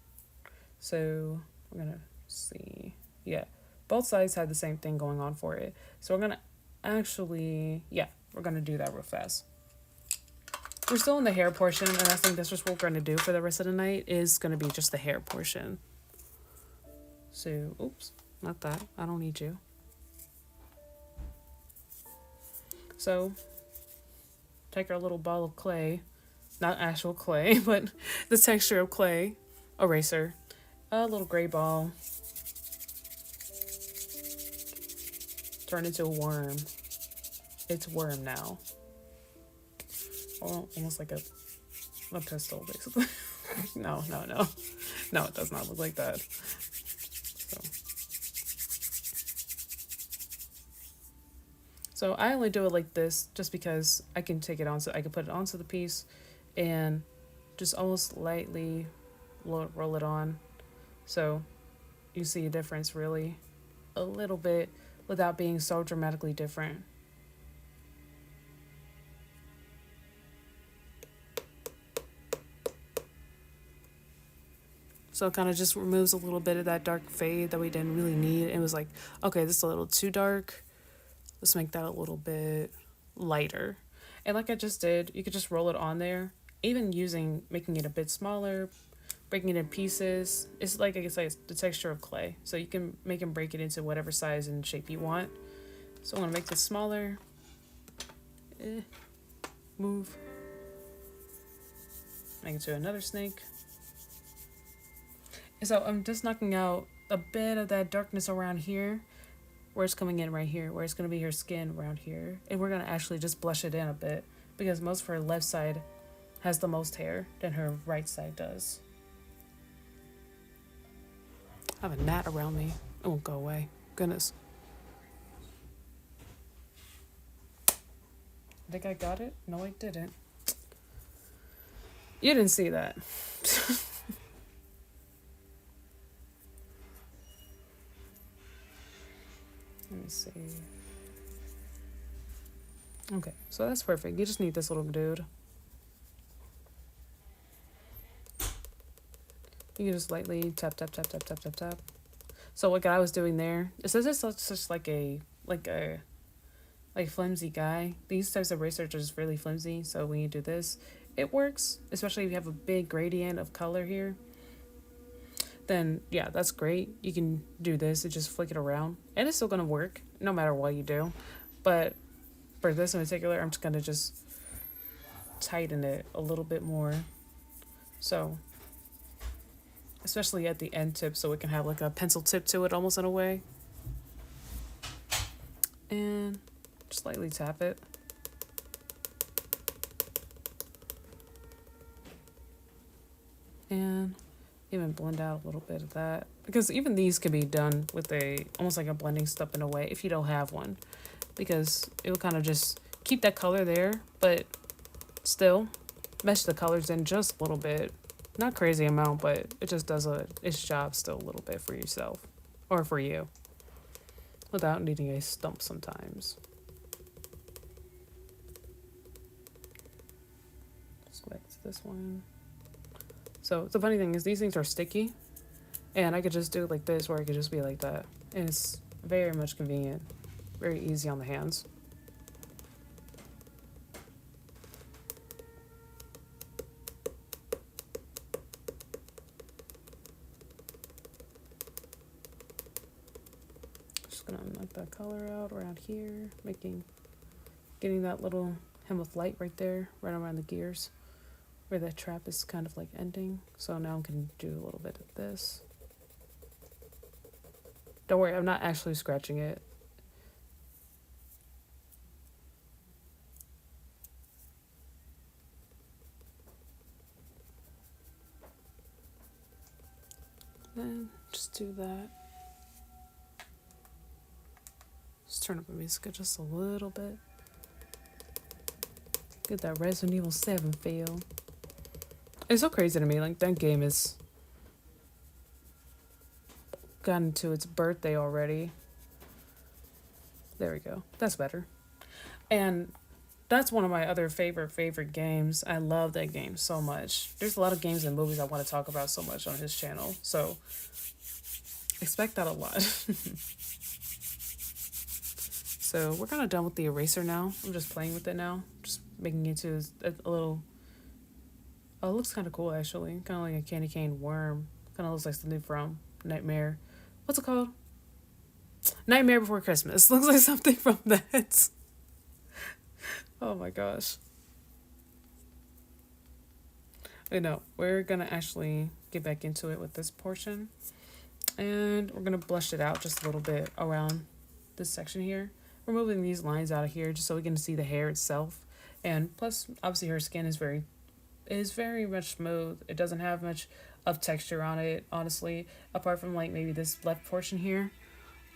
So we're going to see. Yeah, both sides have the same thing going on for it. So we're going to actually, we're going to do that real fast. We're still in the hair portion, and I think that's just what we're going to do for the rest of the night is going to be just the hair portion. So, oops, not that. I don't need you. So, take our little ball of clay, not actual clay, but the texture of clay, eraser, a little gray ball, turn into a worm. It's worm now. Oh, almost like a pistol, basically. No. No, it does not look like that. So I only do it like this just because I can take it on, so I can put it onto the piece and just almost lightly roll it on. So you see a difference really a little bit without being so dramatically different. So it kind of just removes a little bit of that dark fade that we didn't really need. It was like, okay, this is a little too dark. Let's make that a little bit lighter. And like I just did, you could just roll it on there. Even making it a bit smaller, breaking it in pieces. It's like, I guess, like the texture of clay. So you can make and break it into whatever size and shape you want. So I'm going to make this smaller. Move. Make it to another snake. And so I'm just knocking out a bit of that darkness around here, where it's coming in right here, where it's going to be her skin around here. And we're going to actually just blush it in a bit because most of her left side has the most hair than her right side does. I have a gnat around me. It won't go away. Goodness. I think I got it? No, I didn't. You didn't see that. Let me see. Okay, so that's perfect. You just need this little dude. You can just lightly tap, tap, tap, tap, tap, tap, tap. So what I was doing there, is this just like a flimsy guy. These types of erasers are just really flimsy. So when you do this, it works, especially if you have a big gradient of color here. Then yeah, that's great. You can do this and just flick it around, and it's still gonna work no matter what you do. But for this in particular, I'm just gonna just tighten it a little bit more. So especially at the end tip, so it can have like a pencil tip to it almost in a way. And just lightly tap it. And even blend out a little bit of that, because even these can be done with almost like a blending step in a way if you don't have one, because it will kind of just keep that color there, but still mesh the colors in just a little bit. Not crazy amount, but it just does its job still a little bit for yourself or for you without needing a stump sometimes. Let's go back to this one. So the funny thing is these things are sticky, and I could just do it like this, or I could just be like that. And it's very much convenient, very easy on the hands. just gonna knock that color out around here, getting that little hem of light right there, right around the gears, where that trap is kind of like ending. So now I'm gonna do a little bit of this. Don't worry, I'm not actually scratching it. Then just do that. Just turn up the music just a little bit. Get that Resident Evil 7 feel. It's so crazy to me, like that game has gotten to its birthday already. There we go. That's better. And that's one of my other favorite games. I love that game so much. There's a lot of games and movies I want to talk about so much on his channel. So expect that a lot. So we're kind of done with the eraser now. I'm just playing with it now. Just making it into a little... Oh, it looks kind of cool actually. Kind of like a candy cane worm. Kind of looks like something from Nightmare. What's it called? Nightmare Before Christmas. Looks like something from that. Oh my gosh. I know. We're gonna actually get back into it with this portion. And we're gonna blush it out just a little bit around this section here. We're moving these lines out of here just so we can see the hair itself. And plus, obviously her skin is very much smooth. It doesn't have much of texture on it, honestly, apart from like maybe this left portion here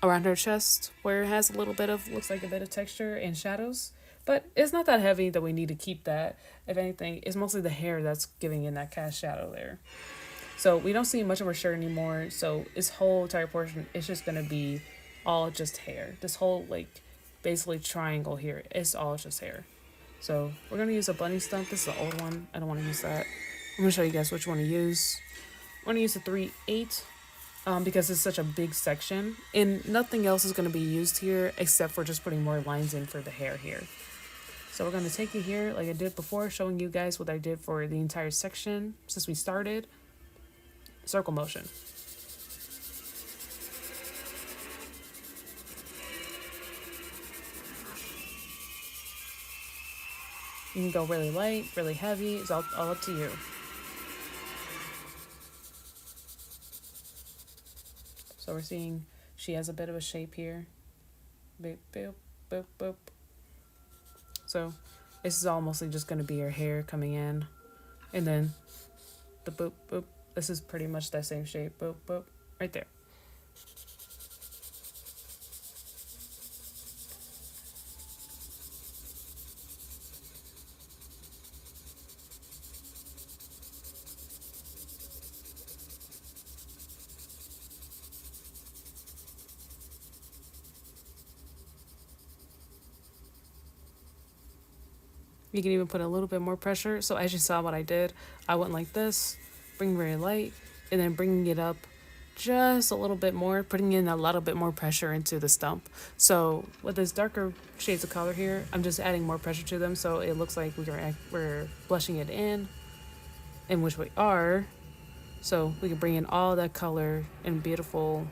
around her chest where it has a little bit of, looks like a bit of texture and shadows. But it's not that heavy that we need to keep that. If anything, it's mostly the hair that's giving in that cast shadow there. So we don't see much of her shirt anymore. So this whole entire portion is just going to be all just hair. This whole like basically triangle here is all just hair. So we're going to use a bunny stump. This is the old one. I don't want to use that. I'm going to show you guys which one to use. I'm going to use the 3/8 because it's such a big section. And nothing else is going to be used here except for just putting more lines in for the hair here. So we're going to take it here like I did before, showing you guys what I did for the entire section since we started. Circle motion. You can go really light, really heavy. It's all up to you. So we're seeing she has a bit of a shape here. Boop, boop, boop, boop. So this is all mostly just going to be her hair coming in. And then the boop, boop. This is pretty much that same shape. Boop, boop. Right there. You can even put a little bit more pressure. So as you saw what I did, I went like this, bring very light, and then bringing it up just a little bit more, putting in a little bit more pressure into the stump. So with this darker shades of color here, I'm just adding more pressure to them so it looks like we're blushing it in which we are. So we can bring in all that color and beautiful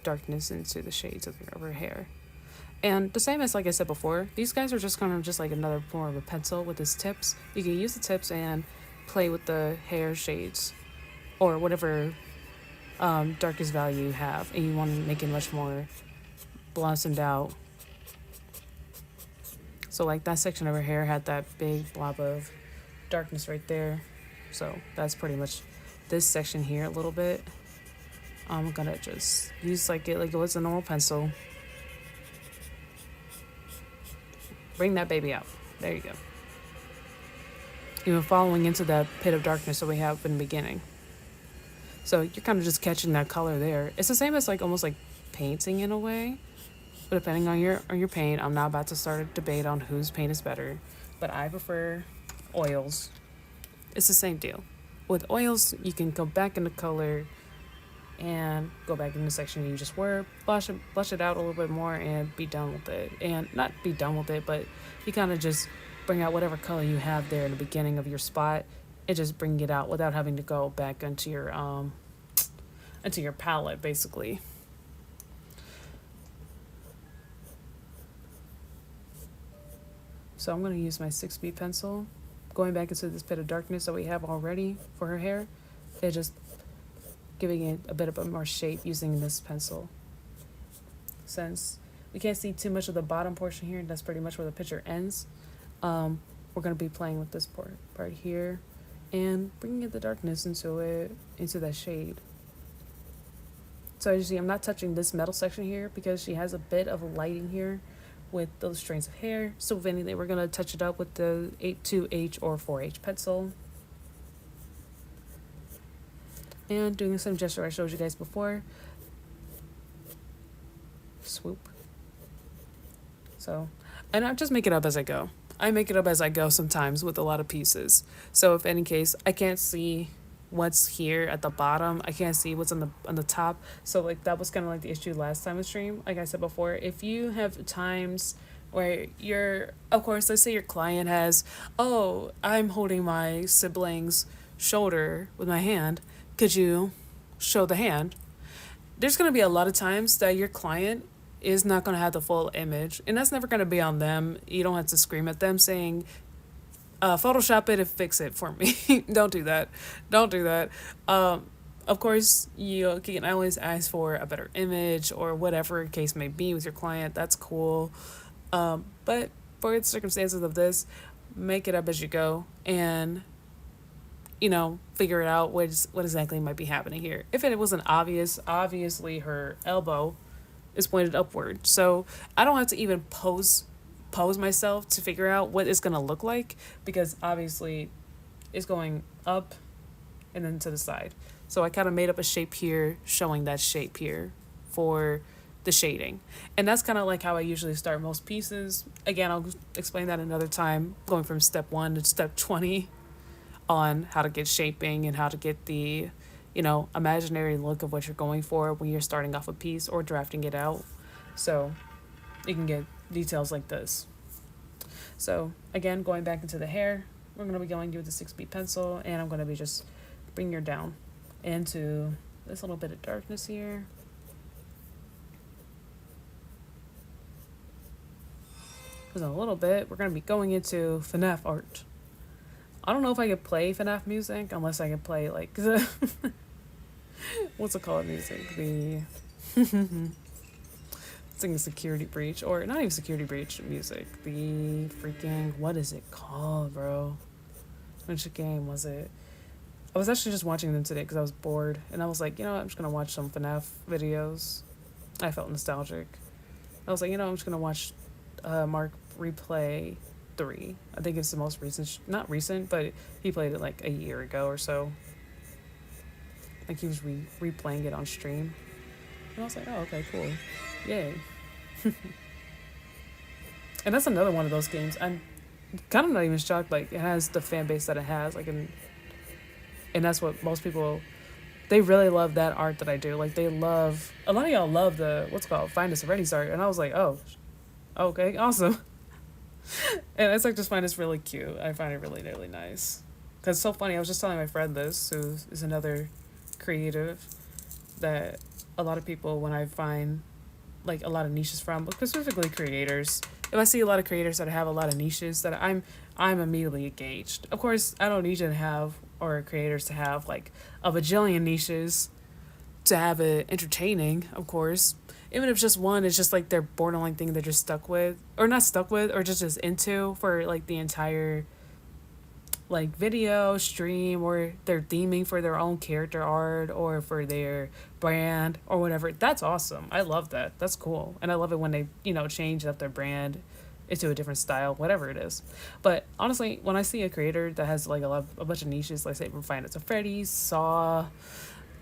darkness into the shades of her hair. And the same as like I said before, these guys are just kind of just like another form of a pencil with its tips. You can use the tips and play with the hair shades or whatever darkest value you have, and you want to make it much more blossomed out. So like that section of her hair had that big blob of darkness right there. So that's pretty much this section here a little bit. I'm gonna just use like it was a normal pencil. Bring that baby out. There you go. Even following into that pit of darkness that we have in the beginning. So you're kind of just catching that color there. It's the same as like almost like painting in a way. But depending on your paint, I'm not about to start a debate on whose paint is better. But I prefer oils. It's the same deal. With oils, you can go back into color and go back in the section you just were, blush it out a little bit more and be done with it. And not be done with it, but you kind of just bring out whatever color you have there in the beginning of your spot and just bring it out without having to go back into your palette, basically. So I'm going to use my 6B pencil, going back into this bit of darkness that we have already for her hair, and just giving it a bit of a more shape using this pencil. Since we can't see too much of the bottom portion here, that's pretty much where the picture ends, we're going to be playing with this part here and bringing the darkness into that shade. So as you see, I'm not touching this metal section here because she has a bit of lighting here with those strands of hair. So if anything, we're going to touch it up with the 2H or 4H pencil. And doing the same gesture I showed you guys before. Swoop. So, and I just make it up as I go. I make it up as I go sometimes with a lot of pieces. So if any case, I can't see what's here at the bottom. I can't see what's on the top. So like that was kind of like the issue last time with stream. Like I said before, if you have times where of course, let's say your client has, oh, I'm holding my sibling's shoulder with my hand. Could you show the hand? There's going to be a lot of times that your client is not going to have the full image, and that's never going to be on them. You don't have to scream at them saying, Photoshop it and fix it for me. Don't do that. Of course, you can always ask for a better image or whatever case may be with your client. That's cool. But for the circumstances of this, make it up as you go and, figure it out what exactly might be happening here. If it wasn't obvious, obviously her elbow is pointed upward. So I don't have to even pose myself to figure out what it's going to look like, because obviously it's going up and then to the side. So I kind of made up a shape here, showing that shape here for the shading. And that's kind of like how I usually start most pieces. Again, I'll explain that another time, going from step 1 to step 20 on how to get shaping and how to get the imaginary look of what you're going for when you're starting off a piece or drafting it out. So you can get details like this. So again, going back into the hair, we're going to be going with the 6B pencil, and I'm going to be just bringing her down into this little bit of darkness here. Because in a little bit, we're going to be going into FNAF art. I don't know if I could play FNAF music unless I could play like the what's it called music? The singing security breach, or not even security breach music. The freaking, what is it called, bro? Which game was it? I was actually just watching them today because I was bored, and I was like, I'm just gonna watch some FNAF videos. I felt nostalgic. I was like, I'm just gonna watch Mark replay 3. I think it's the most recent, not recent, but he played it like a year ago or so. Like he was replaying it on stream. And I was like, oh, okay, cool. Yay. And that's another one of those games. I'm kind of not even shocked, like, it has the fan base that it has, like, and that's what most people, they really love that art that I do. Like, a lot of y'all love the, what's it called, Find Us Freddy's art. And I was like, oh, okay, awesome. And it's like, just find this really cute. I find it really, really nice. Because it's so funny. I was just telling my friend this, who is another creative, that a lot of people, when I find like a lot of niches from, but specifically creators, if I see a lot of creators that have a lot of niches, that I'm immediately engaged. Of course, I don't need you to have, or creators to have like a bajillion niches to have it entertaining, of course. Even if just one is just like their borderline thing they're just stuck with, or not stuck with, or just into for like the entire like video stream, or they're theming for their own character art or for their brand or whatever. That's awesome. I love that. That's cool. And I love it when they, change up their brand into a different style, whatever it is. But honestly, when I see a creator that has like a bunch of niches, like say from Five Nights at Freddy's, Saw,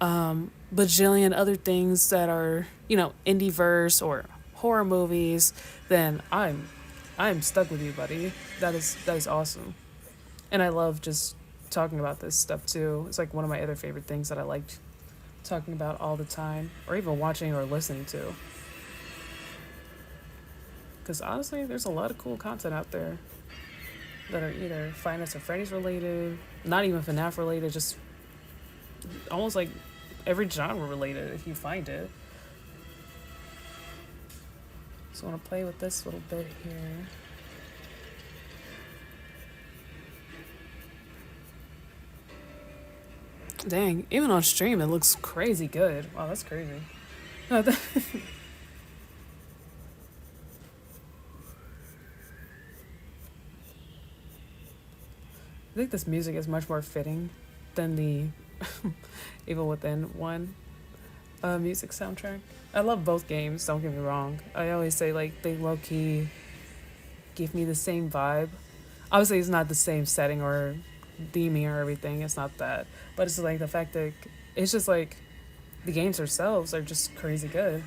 bajillion other things that are, indie verse or horror movies, then I'm stuck with you, buddy. That is awesome. And I love just talking about this stuff too. It's like one of my other favorite things that I like talking about all the time, or even watching or listening to. Because honestly, there's a lot of cool content out there that are either Five Nights at Freddy's related, not even FNAF related, just almost like every genre related if you find it. So I want to play with this little bit here. Dang, even on stream, it looks crazy good. Wow, that's crazy. I think this music is much more fitting than the Evil Within one music soundtrack. I love both games, don't get me wrong. I always say, like, they low key give me the same vibe. Obviously, it's not the same setting or theming or everything, it's not that. But it's like the fact that it's just like the games themselves are just crazy good.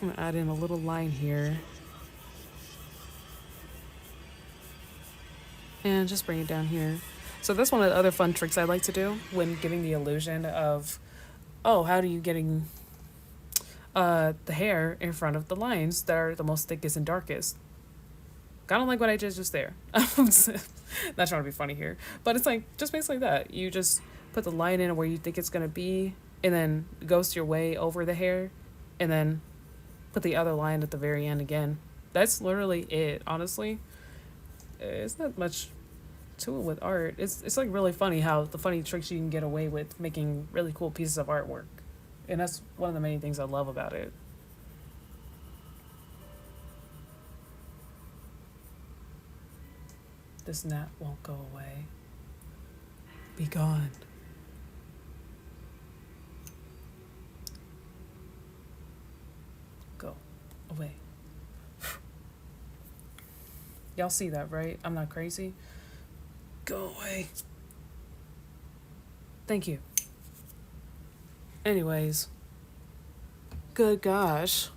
I'm gonna add in a little line here and just bring it down here. So that's one of the other fun tricks I like to do when giving the illusion of, oh, how do you getting the hair in front of the lines that are the most thickest and darkest? Kind of like what I did just there. Not trying to be funny here, but it's like just basically that. You just put the line in where you think it's gonna be, and then ghost your way over the hair, and then put the other line at the very end again. That's literally it. Honestly, it's not much to it with art. It's like really funny how the funny tricks you can get away with making really cool pieces of artwork, and that's one of the many things I love about it. This gnat won't go away. Be gone. Go away. Y'all see that, right? I'm not crazy. Go away. Thank you. Anyways, good gosh.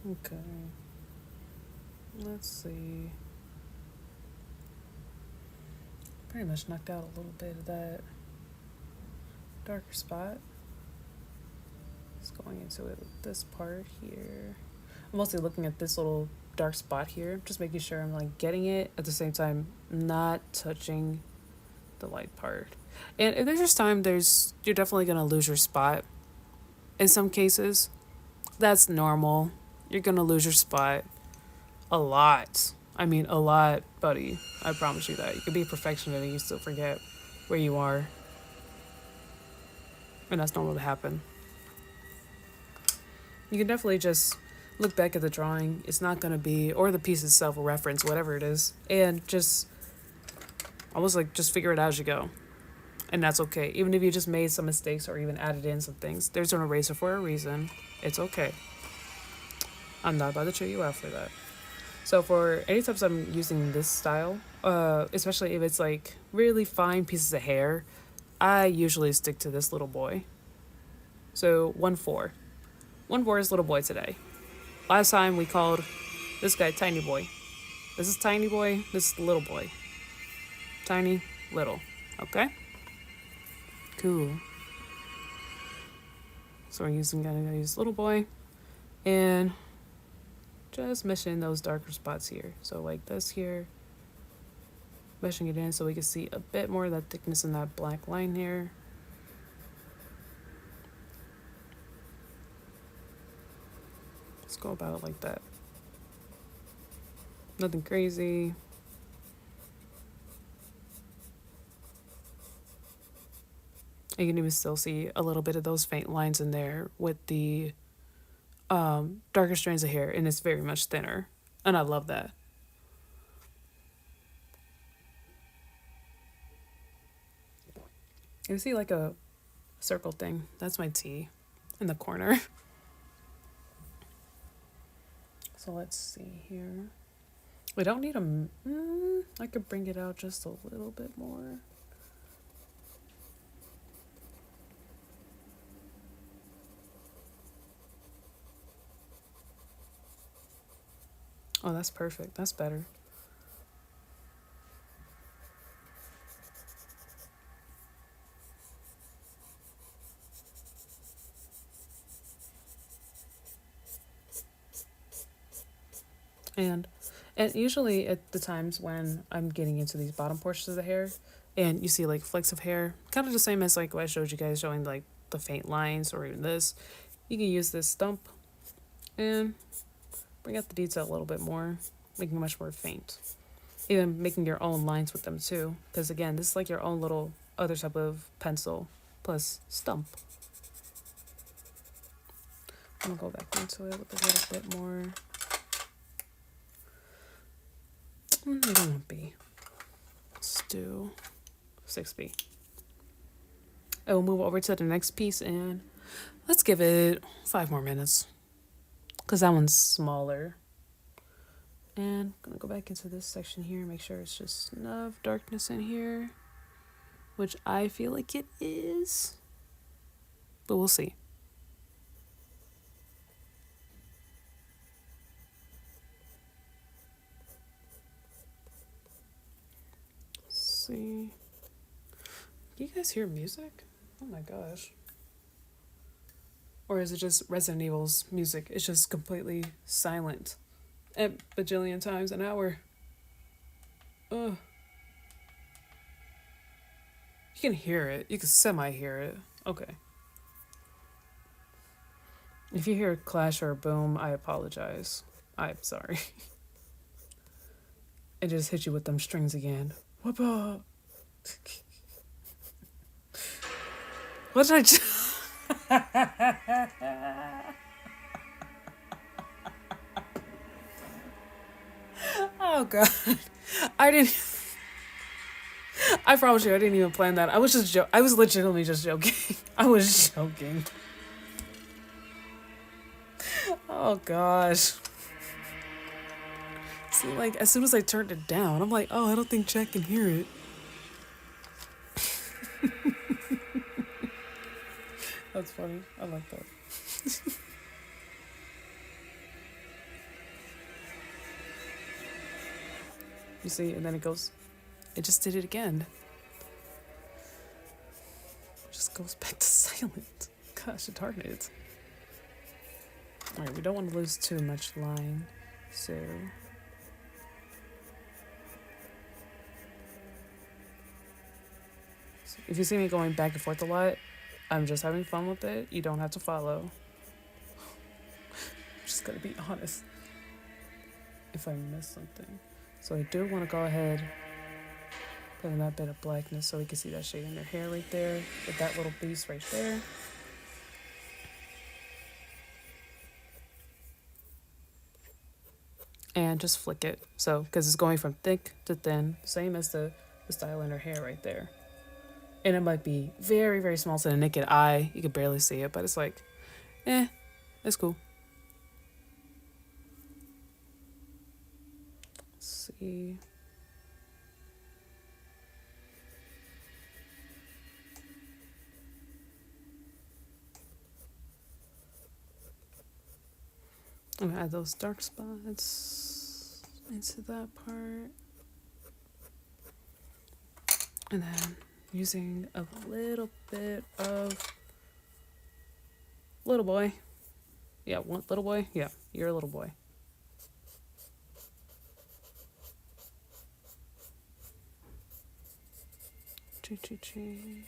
Okay. Let's see. Pretty much knocked out a little bit of that darker spot. Just going into it with this part here. I'm mostly looking at this little dark spot here, just making sure I'm like getting it at the same time, not touching the light part. And if there's just time, you're definitely gonna lose your spot. In some cases, that's normal. You're gonna lose your spot a lot. I mean, a lot, buddy. I promise you that. You could be a perfectionist and you still forget where you are. And that's normal to happen. You can definitely just look back at the drawing. It's not going to be, or the piece itself, a reference, whatever it is. And just almost like just figure it out as you go. And that's okay. Even if you just made some mistakes or even added in some things, there's an eraser for a reason. It's okay. I'm not about to cheer you out for that. So for any times I'm using this style, especially if it's like really fine pieces of hair, I usually stick to this little boy. So 1-4. 1-4 is little boy today. Last time we called this guy Tiny Boy. This is Tiny Boy, this is Little Boy. Tiny, little. Okay? Cool. So we're gonna use Little Boy. And just meshing those darker spots here. So like this here. Meshing it in so we can see a bit more of that thickness in that black line here. Let's go about it like that. Nothing crazy. You can even still see a little bit of those faint lines in there with the darker strands of hair, and it's very much thinner. And I love that. You see like a circle thing? That's my T in the corner. So let's see here. We don't need a... I could bring it out just a little bit more. Oh, that's perfect. That's better. And usually at the times when I'm getting into these bottom portions of the hair, And you see like flecks of hair, kind of the same as like what I showed you guys, showing like the faint lines or even this. You can use this stump and bring out the detail a little bit more, making it much more faint. Even making your own lines with them too, because again, this is like your own little other type of pencil plus stump. I'm gonna go back into it with a little bit more. I don't want B. Let's do 6B. I will move over to the next piece and let's give it 5 more minutes because that one's smaller. And I'm gonna go back into this section here, make sure it's just enough darkness in here, which I feel like it is, but we'll see. Let's see. You guys hear music? Oh my gosh. Or is it just Resident Evil's music? It's just completely silent at bajillion times an hour. Ugh. You can hear it. You can semi-hear it. Okay. If you hear a clash or a boom, I apologize. I'm sorry. It just hit you with them strings again. What up? What did I do? Oh god. I didn't I promise you I didn't even plan that. I was just I was legitimately just joking. I was joking. Oh gosh. See, like as soon as I turned it down, I'm like, oh, I don't think Jack can hear it. That's funny. I like that. You see, and then it goes. It just did it again. It just goes back to silent. Gosh darn it. Alright, we don't want to lose too much line. So if you see me going back and forth a lot, I'm just having fun with it. You don't have to follow. I'm just gonna be honest. If I miss something. So I do want to go ahead, put in that bit of blackness so we can see that shade in their hair right there, with that little piece right there. And just flick it. So, because it's going from thick to thin, same as the style in her hair right there. And it might be very, very small to the naked eye. You can barely see it, but it's like, it's cool. Let's see. I'm gonna add those dark spots into that part. And then using a little bit of little boy. Yeah, one little boy. Yeah, you're a little boy. Chee.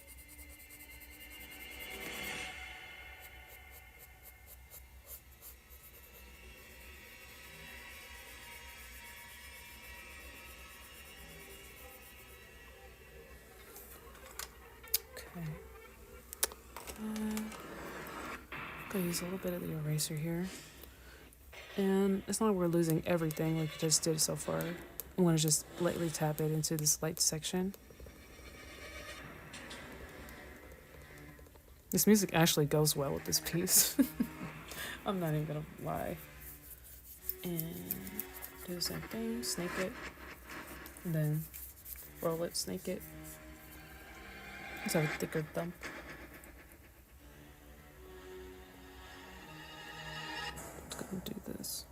Okay. Gonna use a little bit of the eraser here. And it's not like we're losing everything like we just did so far. I'm gonna just lightly tap it into this light section. This music actually goes well with this piece. I'm not even gonna lie. And do the same thing, snake it, and then roll it, snake it. Let's have a thicker thump. Let's go and do this.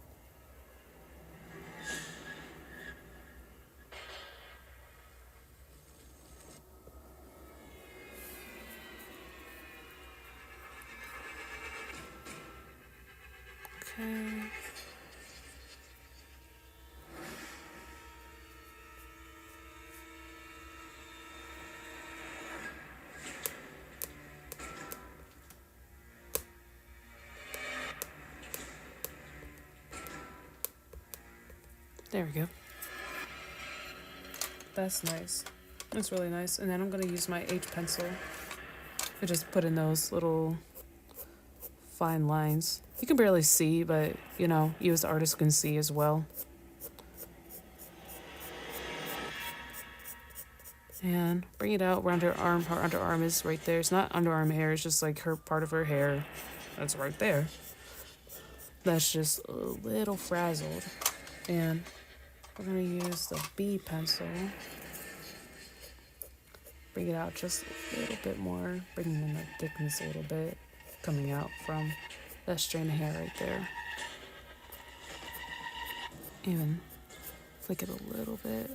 Okay. There we go. That's nice. That's really nice. And then I'm going to use my H pencil to just put in those little fine lines. You can barely see, but, you know, you as the artist can see as well. And bring it out around her arm. Her underarm is right there. It's not underarm hair. It's just like her part of her hair. That's right there. That's just a little frazzled. And we're going to use the B pencil. Bring it out just a little bit more. Bring in that thickness a little bit. Coming out from that strand of hair right there. Even flick it a little bit.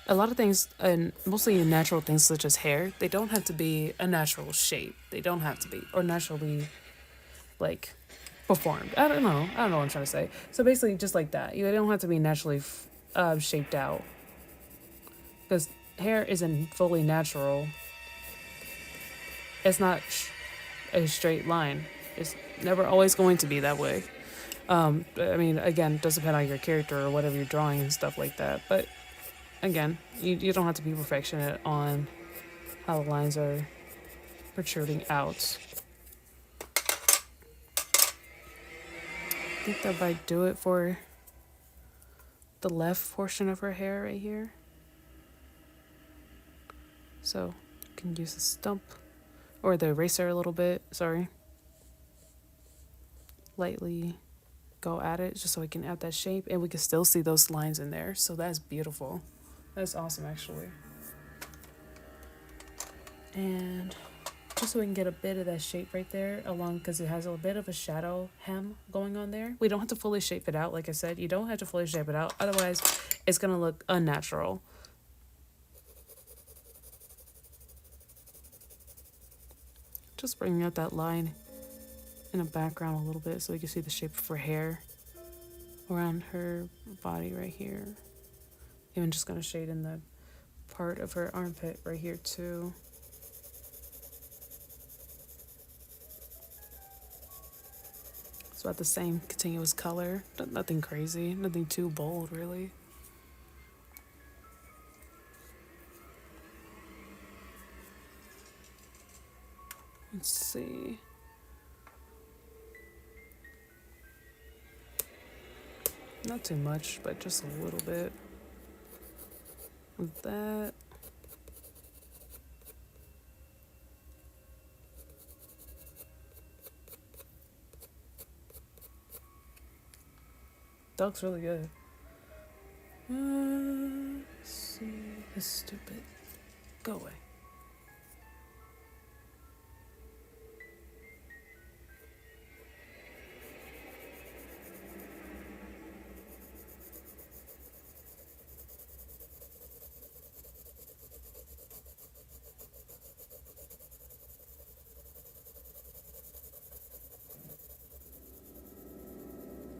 A lot of things, and mostly in natural things such as hair, they don't have to be a natural shape. They don't have to be, or naturally, like, performed. I don't know what I'm trying to say. So basically, just like that. They don't have to be naturally shaped out. Because hair isn't fully natural. It's not a straight line. It's never always going to be that way. I mean, again, it does depend on your character or whatever you're drawing and stuff like that. But again, you don't have to be perfectionist on how the lines are protruding out. I think that might do it for the left portion of her hair right here. So you can use the stump or the eraser a little bit, sorry. Lightly go at it just so we can add that shape and we can still see those lines in there. So that's beautiful. That's awesome actually. And just so we can get a bit of that shape right there along because it has a bit of a shadow hem going on there. We don't have to fully shape it out. Like I said, you don't have to fully shape it out. Otherwise, it's going to look unnatural. Just bringing out that line in the background a little bit so we can see the shape of her hair around her body right here. Even just going to shade in the part of her armpit right here too. It's about the same continuous color. Nothing crazy, nothing too bold really. Let's see. Not too much, but just a little bit. With that. That looks really good. Let's see. This stupid. Go away.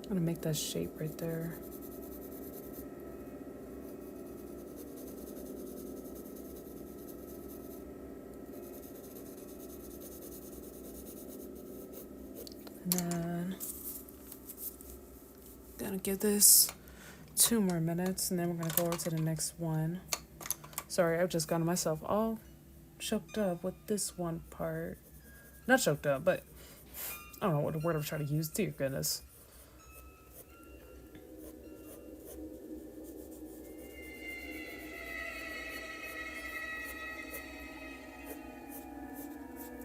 I'm gonna make that shape right there. And then gonna give this 2 more minutes and then we're gonna go over to the next one. Sorry, I've just gotten myself all choked up with this one part. Not choked up, but I don't know what word I'm trying to use. Dear goodness.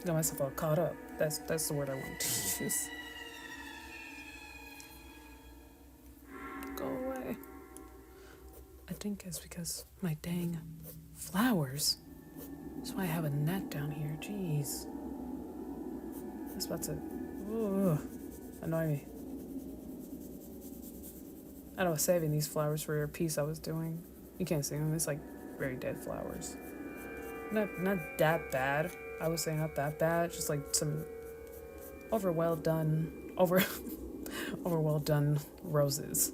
Got myself all caught up. That's the word I want to use. Go away. I think it's because my dang flowers. That's why I have a net down here. Jeez. That's about to annoy me. I was saving these flowers for a piece I was doing. You can't see them. It's like very dead flowers. Not that bad. I would say not that bad. Just like some over well done roses.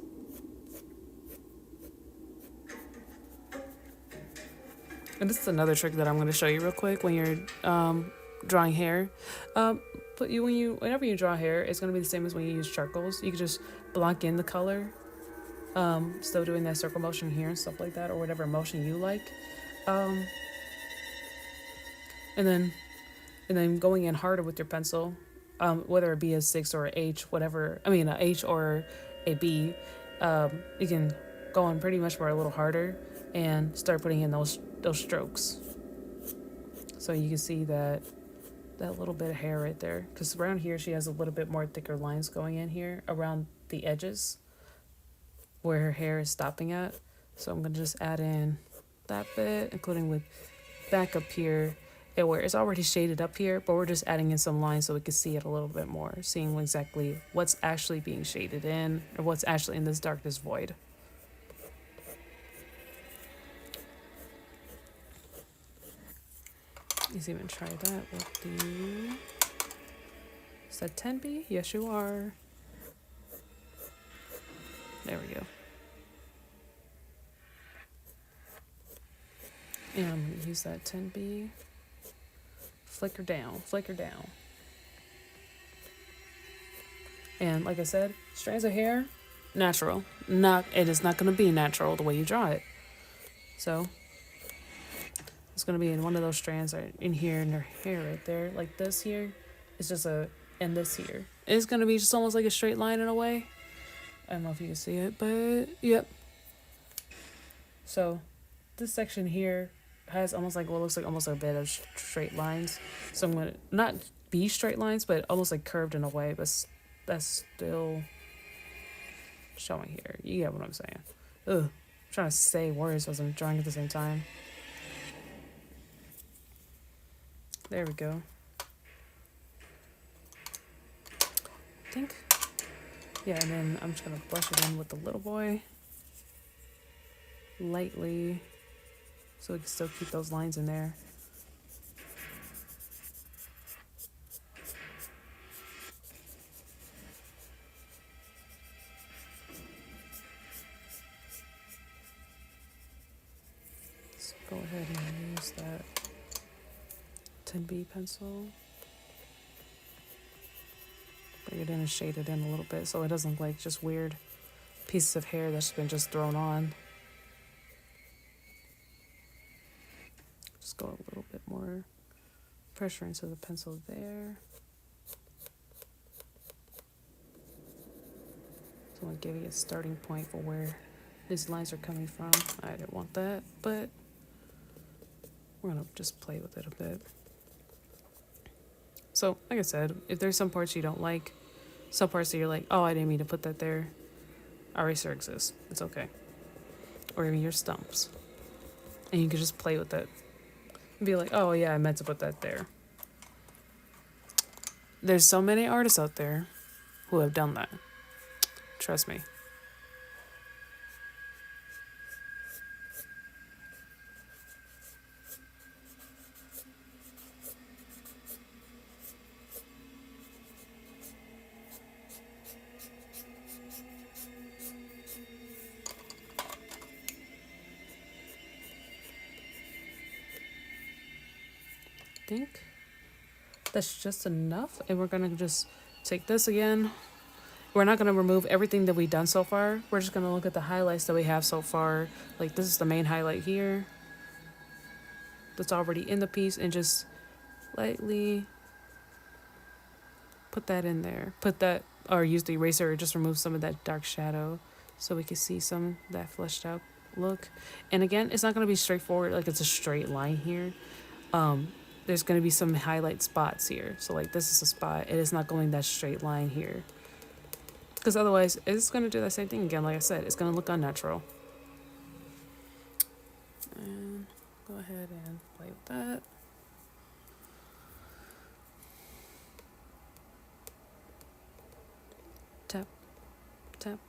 And this is another trick that I'm going to show you real quick when you're drawing hair. put you whenever you draw hair, it's gonna be the same as when you use charcoals. You can just block in the color, still doing that circle motion here and stuff like that, or whatever motion you like, um, and then going in harder with your pencil, whether it be a 6 or a H, whatever. I mean, a H or a B, you can go in pretty much for a little harder and start putting in those strokes. So you can see that little bit of hair right there, because around here she has a little bit more thicker lines going in here around the edges where her hair is stopping at. So I'm gonna just add in that bit, including with back up here, and where it's already shaded up here, but we're just adding in some lines so we can see it a little bit more, seeing exactly what's actually being shaded in, or what's actually in this darkness void. Let's even try that with the... Is that 10B? Yes, you are. There we go. And I'm going to use that 10B. Flicker down, flicker down. And like I said, strands of hair, natural. It is not going to be natural the way you draw it. So it's going to be in one of those strands right in here in her hair right there. Like this here is just and this here. It's going to be just almost like a straight line in a way. I don't know if you can see it, but yep. So this section here has almost like what looks like almost a bit of straight lines. So I'm going to not be straight lines, but almost like curved in a way, but that's still showing here. You get what I'm saying. Ugh. I'm trying to say words as I'm drawing at the same time. There we go. I think. Yeah, and then I'm just going to brush it in with the little boy. Lightly. So we can still keep those lines in there. Let's go ahead and use that 10B pencil. Bring it in and shade it in a little bit so it doesn't look like just weird pieces of hair that's been just thrown on. Just go a little bit more pressure into the pencil there. So I'm giving a starting point for where these lines are coming from. I didn't want that, but we're gonna just play with it a bit. So, like I said, if there's some parts you don't like, some parts that you're like, oh, I didn't mean to put that there, eraser exists. It's okay. Or even your stumps. And you can just play with it. And be like, oh, yeah, I meant to put that there. There's so many artists out there who have done that. Trust me. I think that's just enough, and we're gonna just take this again. We're not gonna remove everything that we've done so far. We're just gonna look at the highlights that we have so far. Like this is the main highlight here that's already in the piece, and just lightly put that in there. Put that, or use the eraser, or just remove some of that dark shadow so we can see some of that fleshed out look. And again, it's not gonna be straightforward like it's a straight line here. There's going to be some highlight spots here. So like this is a spot. It is not going that straight line here. Because otherwise it's going to do that same thing again. Like I said, it's going to look unnatural. And go ahead and play with that. Tap, tap.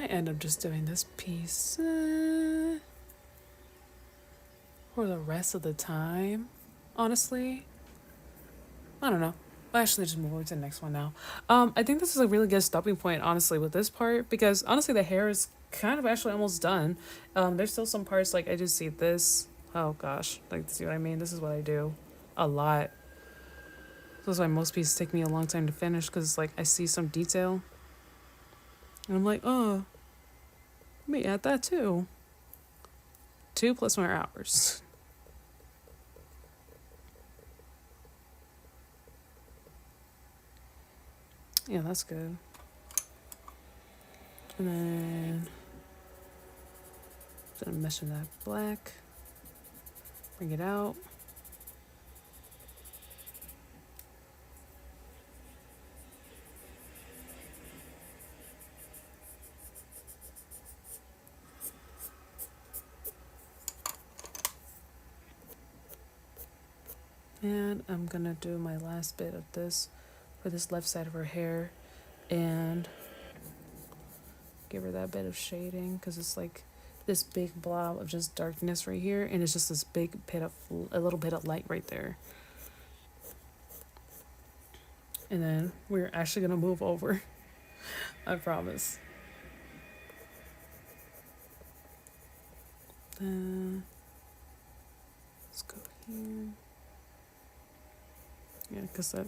might end up just doing this piece for the rest of the time, honestly. I don't know. I'll actually just move over to the next one now. I think this is a really good stopping point, honestly, with this part, because honestly, the hair is kind of actually almost done. There's still some parts, like, I just see this. Oh, gosh. Like, see what I mean? This is what I do a lot. That's why most pieces take me a long time to finish, because, like, I see some detail. And I'm like, oh, let me add that, too. 2 plus more hours. Yeah, that's good. And then gonna mesh in that black. Bring it out. And I'm gonna do my last bit of this for this left side of her hair and give her that bit of shading, because it's like this big blob of just darkness right here, and it's just this big bit of a little bit of light right there. And then we're actually gonna move over. I promise. Let's go here. Yeah, because that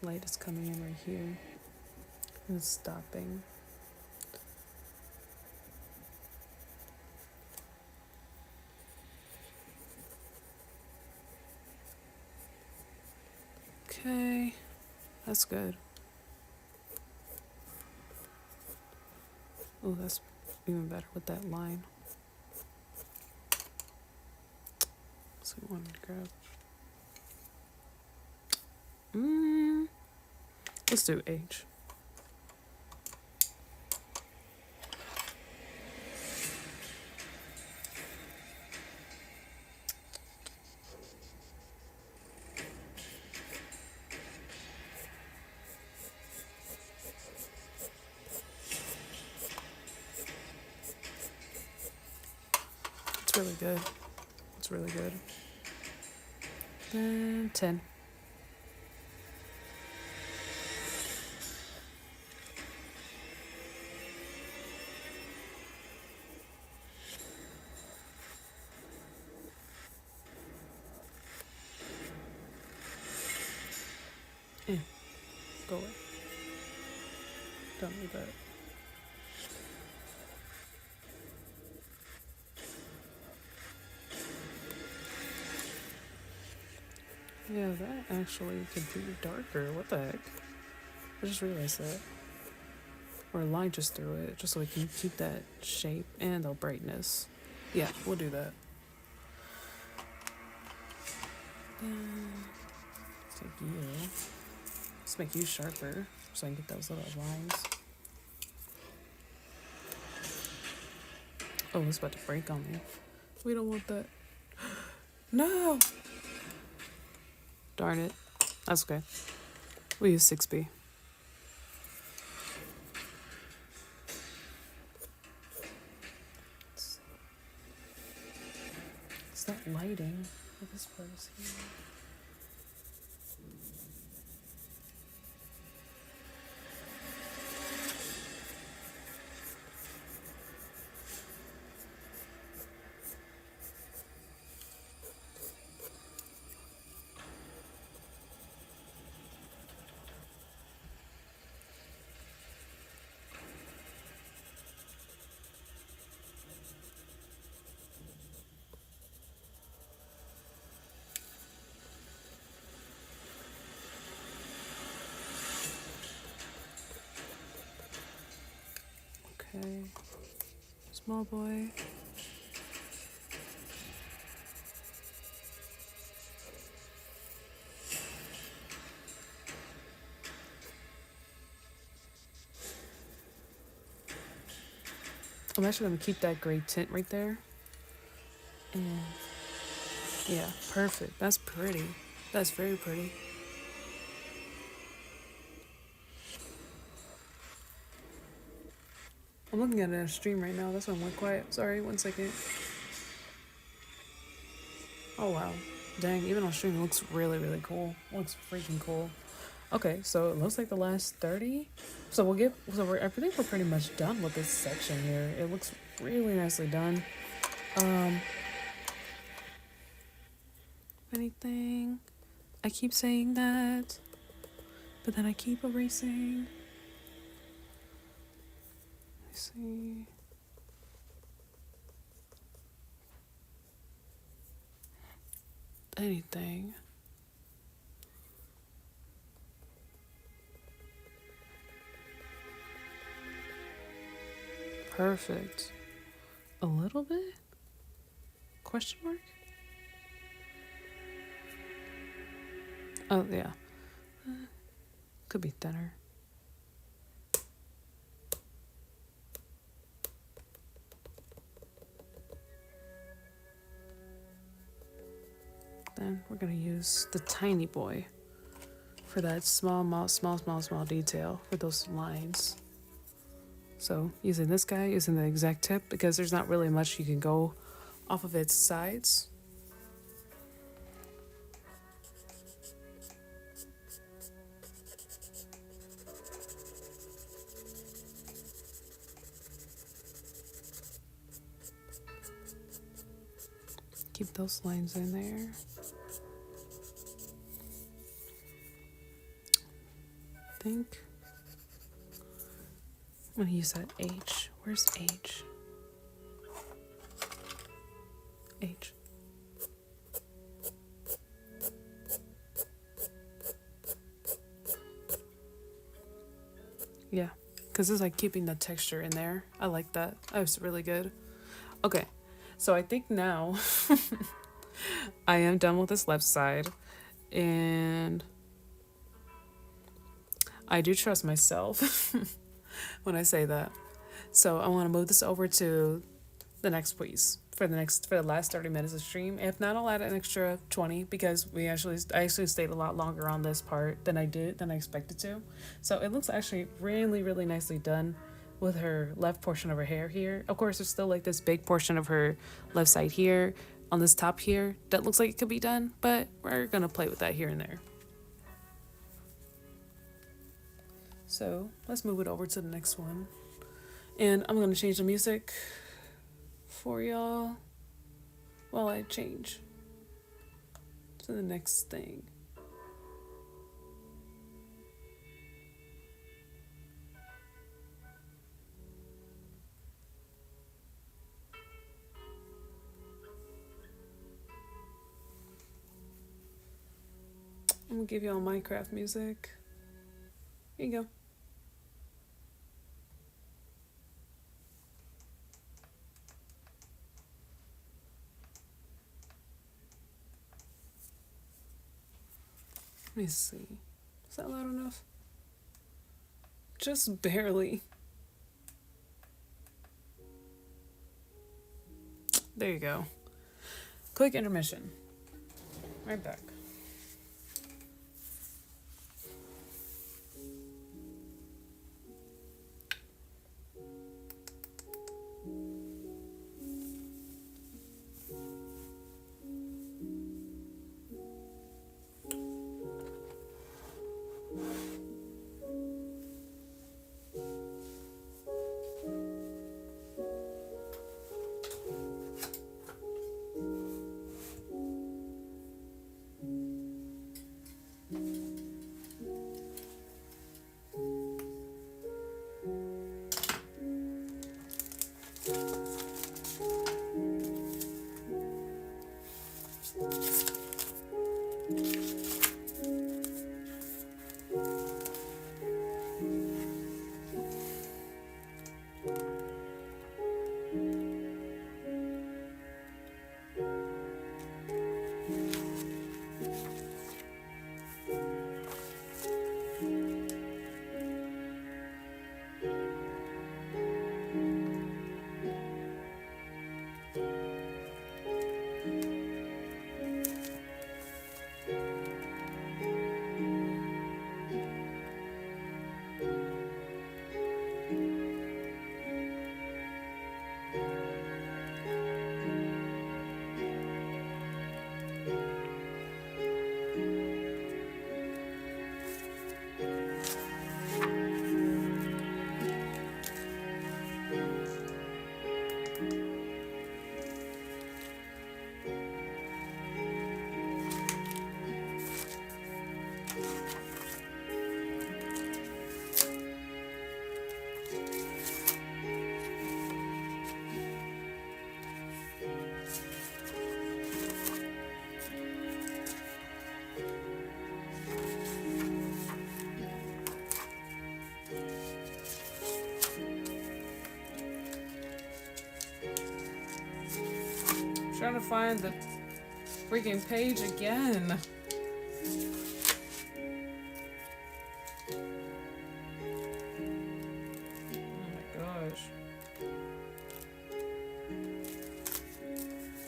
light is coming in right here and it's stopping. Okay, that's good. Oh, that's even better with that line. So we want to grab. Let's do H. It's really good. It's really good. Then 10. Go away. Don't need that. Yeah, that actually could be darker. What the heck? I just realized that. Or line just through it, just so we can keep that shape and the brightness. Yeah, we'll do that. Take you. Let's make you sharper so I can get those little lines. Oh, it's about to break on me. We don't want that. No! Darn it. That's okay. We use 6B. It's that lighting. Oh, this part is here. Okay. Small boy. I'm actually going to keep that gray tint right there. And yeah, perfect. That's pretty. That's very pretty. I'm looking at it in a stream right now. That's why I went quiet. Sorry, 1 second. Oh wow. Dang, even on stream it looks really, really cool. It looks freaking cool. Okay, so it looks like the last 30. So I think we're pretty much done with this section here. It looks really nicely done. Anything? I keep saying that, but then I keep erasing. Let's see. Anything. Perfect. A little bit? Question mark? Oh, yeah. Could be thinner. Then we're gonna use the tiny boy for that small detail for those lines. So using this guy, using the exact tip, because there's not really much you can go off of its sides. Keep those lines in there. I think I'm gonna use that H. Where's H? H. Yeah, because it's like keeping the texture in there. I like that. That was really good. Okay, so I think now I am done with this left side, and I do trust myself when I say that. So I want to move this over to the next piece for the last 30 minutes of stream. If not, I'll add an extra 20 because I actually stayed a lot longer on this part than I expected to. So it looks actually really, really nicely done with her left portion of her hair here. Of course, there's still like this big portion of her left side here on this top here that looks like it could be done, but we're gonna play with that here and there. So let's move it over to the next one. And I'm gonna change the music for y'all while I change to the next thing. I'm gonna give y'all Minecraft music. Here you go. Let me see. Is that loud enough? Just barely. There you go. Quick intermission. Right back. Trying to find the freaking page again. Oh my gosh.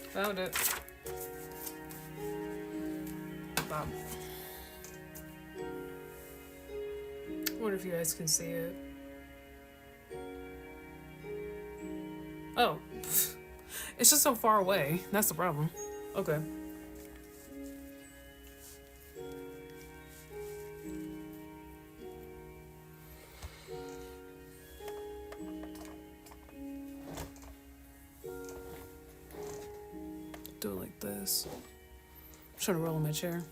Found it. Bob. I wonder if you guys can see it. Oh. It's just so far away. That's the problem. Okay. Do it like this. I'm trying to roll in my chair.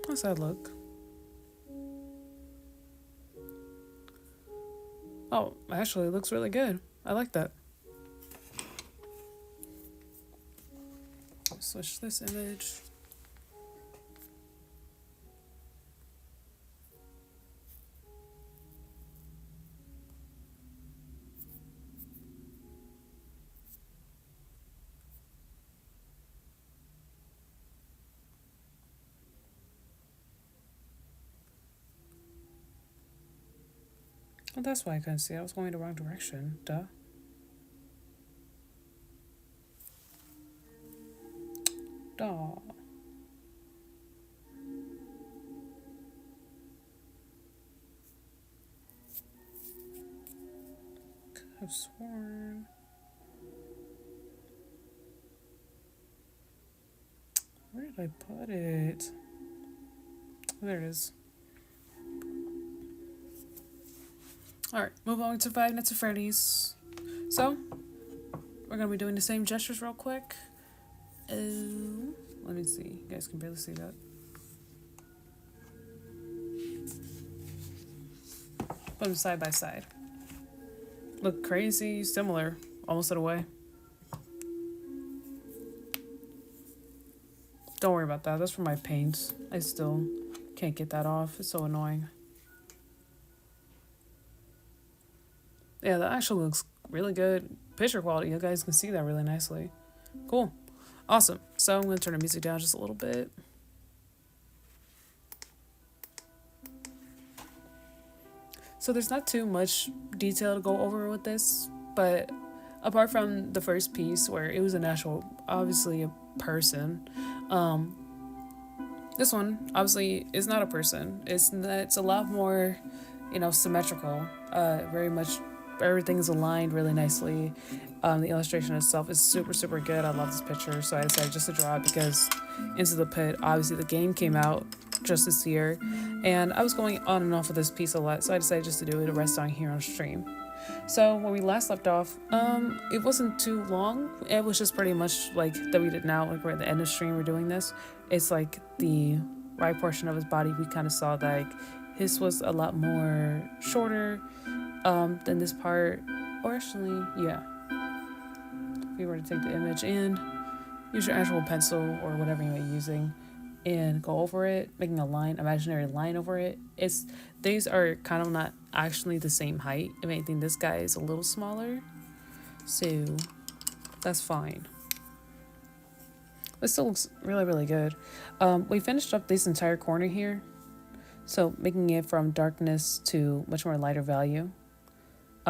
How's that look? Oh, actually, it looks really good. I like that. Switch this image. Well, that's why I couldn't see it. I was going the wrong direction. Duh. Duh. Could have sworn. Where did I put it? There it is. Alright, move on to Five Nights at Freddy's. So, we're going to be doing the same gestures real quick. Let me see. You guys can barely see that. Put them side by side. Look crazy, similar, almost in a way. Don't worry about that. That's for my paint. I still can't get that off. It's so annoying. Yeah, that actually looks really good. Picture quality, you guys can see that really nicely. Cool. Awesome. So I'm going to turn the music down just a little bit. So there's not too much detail to go over with this, but apart from the first piece where it was an actual, obviously a person, this one obviously is not a person. It's a lot more, symmetrical. Very much everything is aligned really nicely. The illustration itself is super, super good. I love this picture, so I decided just to draw it because Into the Pit, obviously the game came out just this year, and I was going on and off of this piece a lot, so I decided just to do it a rest on here on stream. So when we last left off, it wasn't too long. It was just pretty much like that we did now, like we're at the end of stream, we're doing this. It's like the right portion of his body, we kind of saw that like his was a lot more shorter than this part, or actually, yeah. If you were to take the image and use your actual pencil or whatever you're using and go over it, making a line, imaginary line over it. These are kind of not actually the same height. If anything, this guy is a little smaller, so that's fine. It still looks really, really good. We finished up this entire corner here, so making it from darkness to much more lighter value.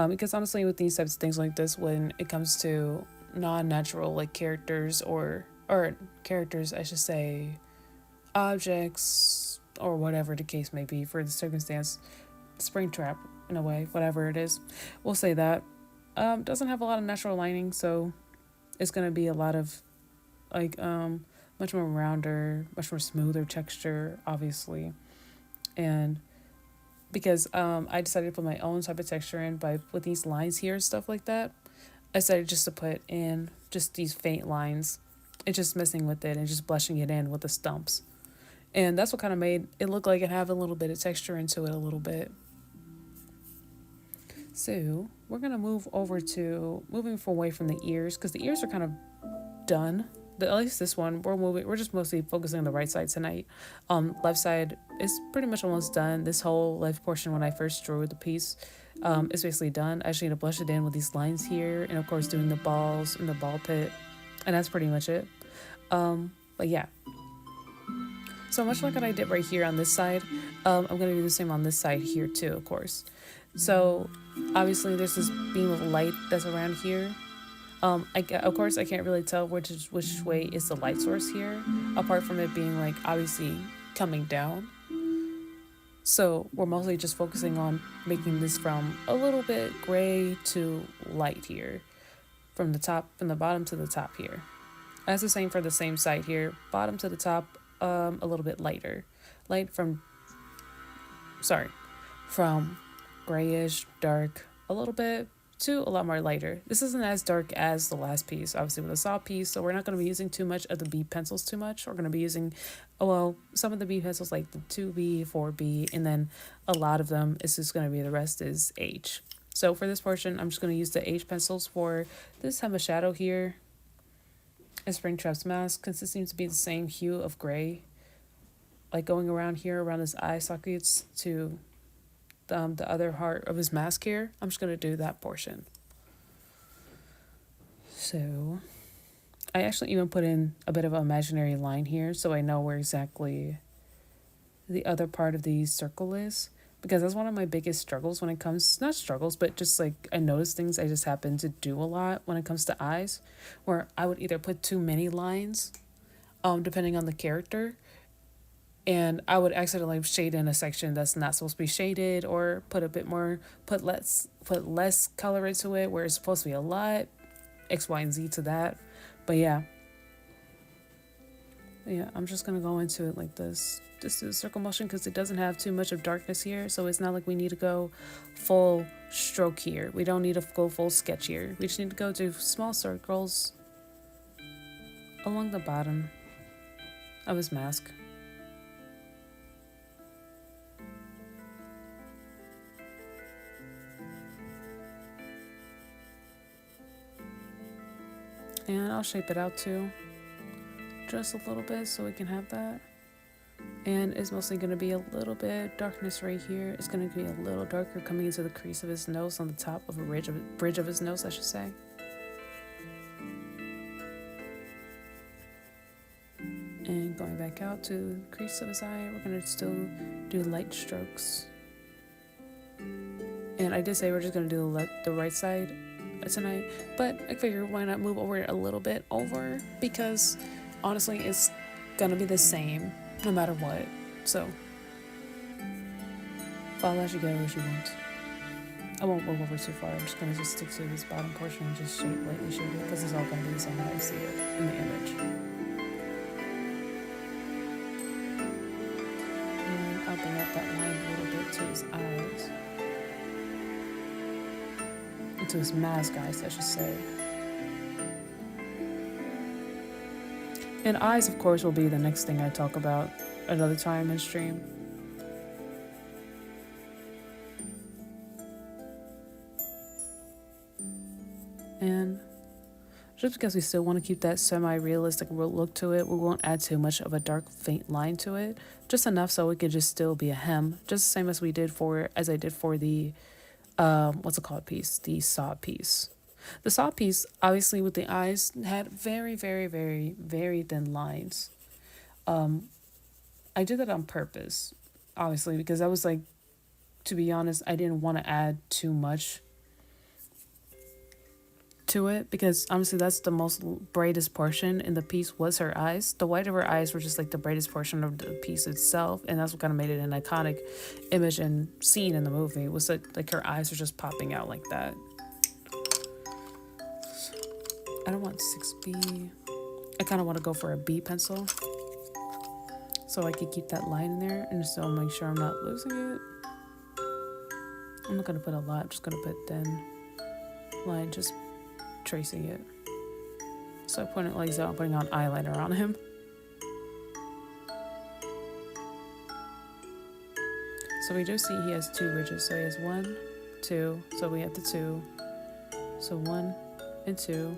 Because honestly, with these types of things like this, when it comes to non-natural like characters or characters, I should say, objects or whatever the case may be for the circumstance, Springtrap in a way, whatever it is, we'll say that doesn't have a lot of natural lining, so it's going to be a lot of like much more rounder, much more smoother texture, obviously. And because I decided to put my own type of texture in with these lines here and stuff like that, I decided just to put in just these faint lines and just messing with it and just blushing it in with the stumps. And that's what kind of made it look like it have a little bit of texture into it a little bit. So we're gonna move over to moving away from the ears because the ears are kind of done. At least this one, we're just mostly focusing on the right side tonight. Left side is pretty much almost done. This whole left portion when I first drew the piece is basically done. I just need to blush it in with these lines here, and of course doing the balls in the ball pit, and that's pretty much it. But yeah. So much like what I did right here on this side, I'm going to do the same on this side here too, of course. So obviously there's this beam of light that's around here. Of course, I can't really tell which way is the light source here, apart from it being like obviously coming down. So we're mostly just focusing on making this from a little bit gray to light here, from the bottom to the top here. That's the same for the same side here, bottom to the top, a little bit lighter, from grayish, dark, a little bit to a lot more lighter. This isn't as dark as the last piece, obviously with the saw piece, so we're not going to be using too much of the B pencils too much. We're going to be using, some of the B pencils like the 2B, 4B, and then a lot of them is just going to be, the rest is H. So for this portion, I'm just going to use the H pencils for this have a shadow here. A Springtrap's mask consisting to be the same hue of gray, like going around here, around his eye sockets to the other part of his mask here. I'm just going to do that portion. So I actually even put in a bit of an imaginary line here so I know where exactly the other part of the circle is, because that's one of my biggest struggles when it comes, not struggles, but just like I notice things I just happen to do a lot when it comes to eyes, where I would either put too many lines, depending on the character, and I would accidentally shade in a section that's not supposed to be shaded, or put less color into it where it's supposed to be a lot, X, Y, and Z to that. But yeah, I'm just gonna go into it like this. Just do the circle motion because it doesn't have too much of darkness here, so it's not like we need to go full stroke here. We don't need to go full sketch here. We just need to go do small circles along the bottom of his mask. And I'll shape it out too, just a little bit so we can have that. And it's mostly going to be a little bit darkness right here. It's going to be a little darker coming into the crease of his nose, on the top of a bridge of his nose, I should say. And going back out to the crease of his eye, we're going to still do light strokes. And I did say we're just going to do the right side tonight, but I figured why not move over a little bit over, because honestly it's going to be the same no matter what. So follow as you go as you want. I won't move over too far. I'm just going to stick to this bottom portion and just lightly shade it, because it's all going to be the same as I see it in the image. And I'll bring up that line a little bit to his eyes. To his mask, guys, I should say. And eyes, of course, will be the next thing I talk about another time in stream. And just because we still want to keep that semi-realistic look to it, we won't add too much of a dark, faint line to it. Just enough so it could just still be a hem, just the same as I did for the what's it called piece, the saw piece. The saw piece, obviously with the eyes, had very, very, very, very thin lines. I did that on purpose, obviously, because I was like, to be honest, I didn't want to add too much to it, because honestly that's the most brightest portion in the piece was her eyes. The white of her eyes were just like the brightest portion of the piece itself, and that's what kind of made it an iconic image and scene in the movie, was that like her eyes were just popping out like that. I don't want 6B. I kind of want to go for a B pencil so I could keep that line in there and still make sure I'm not losing it. I'm not going to put a lot, I'm just going to put thin line, just tracing it. So I put it like that, I'm putting on eyeliner on him. So we do see he has two ridges. So he has 1, 2. So we have the 2. So 1 and 2.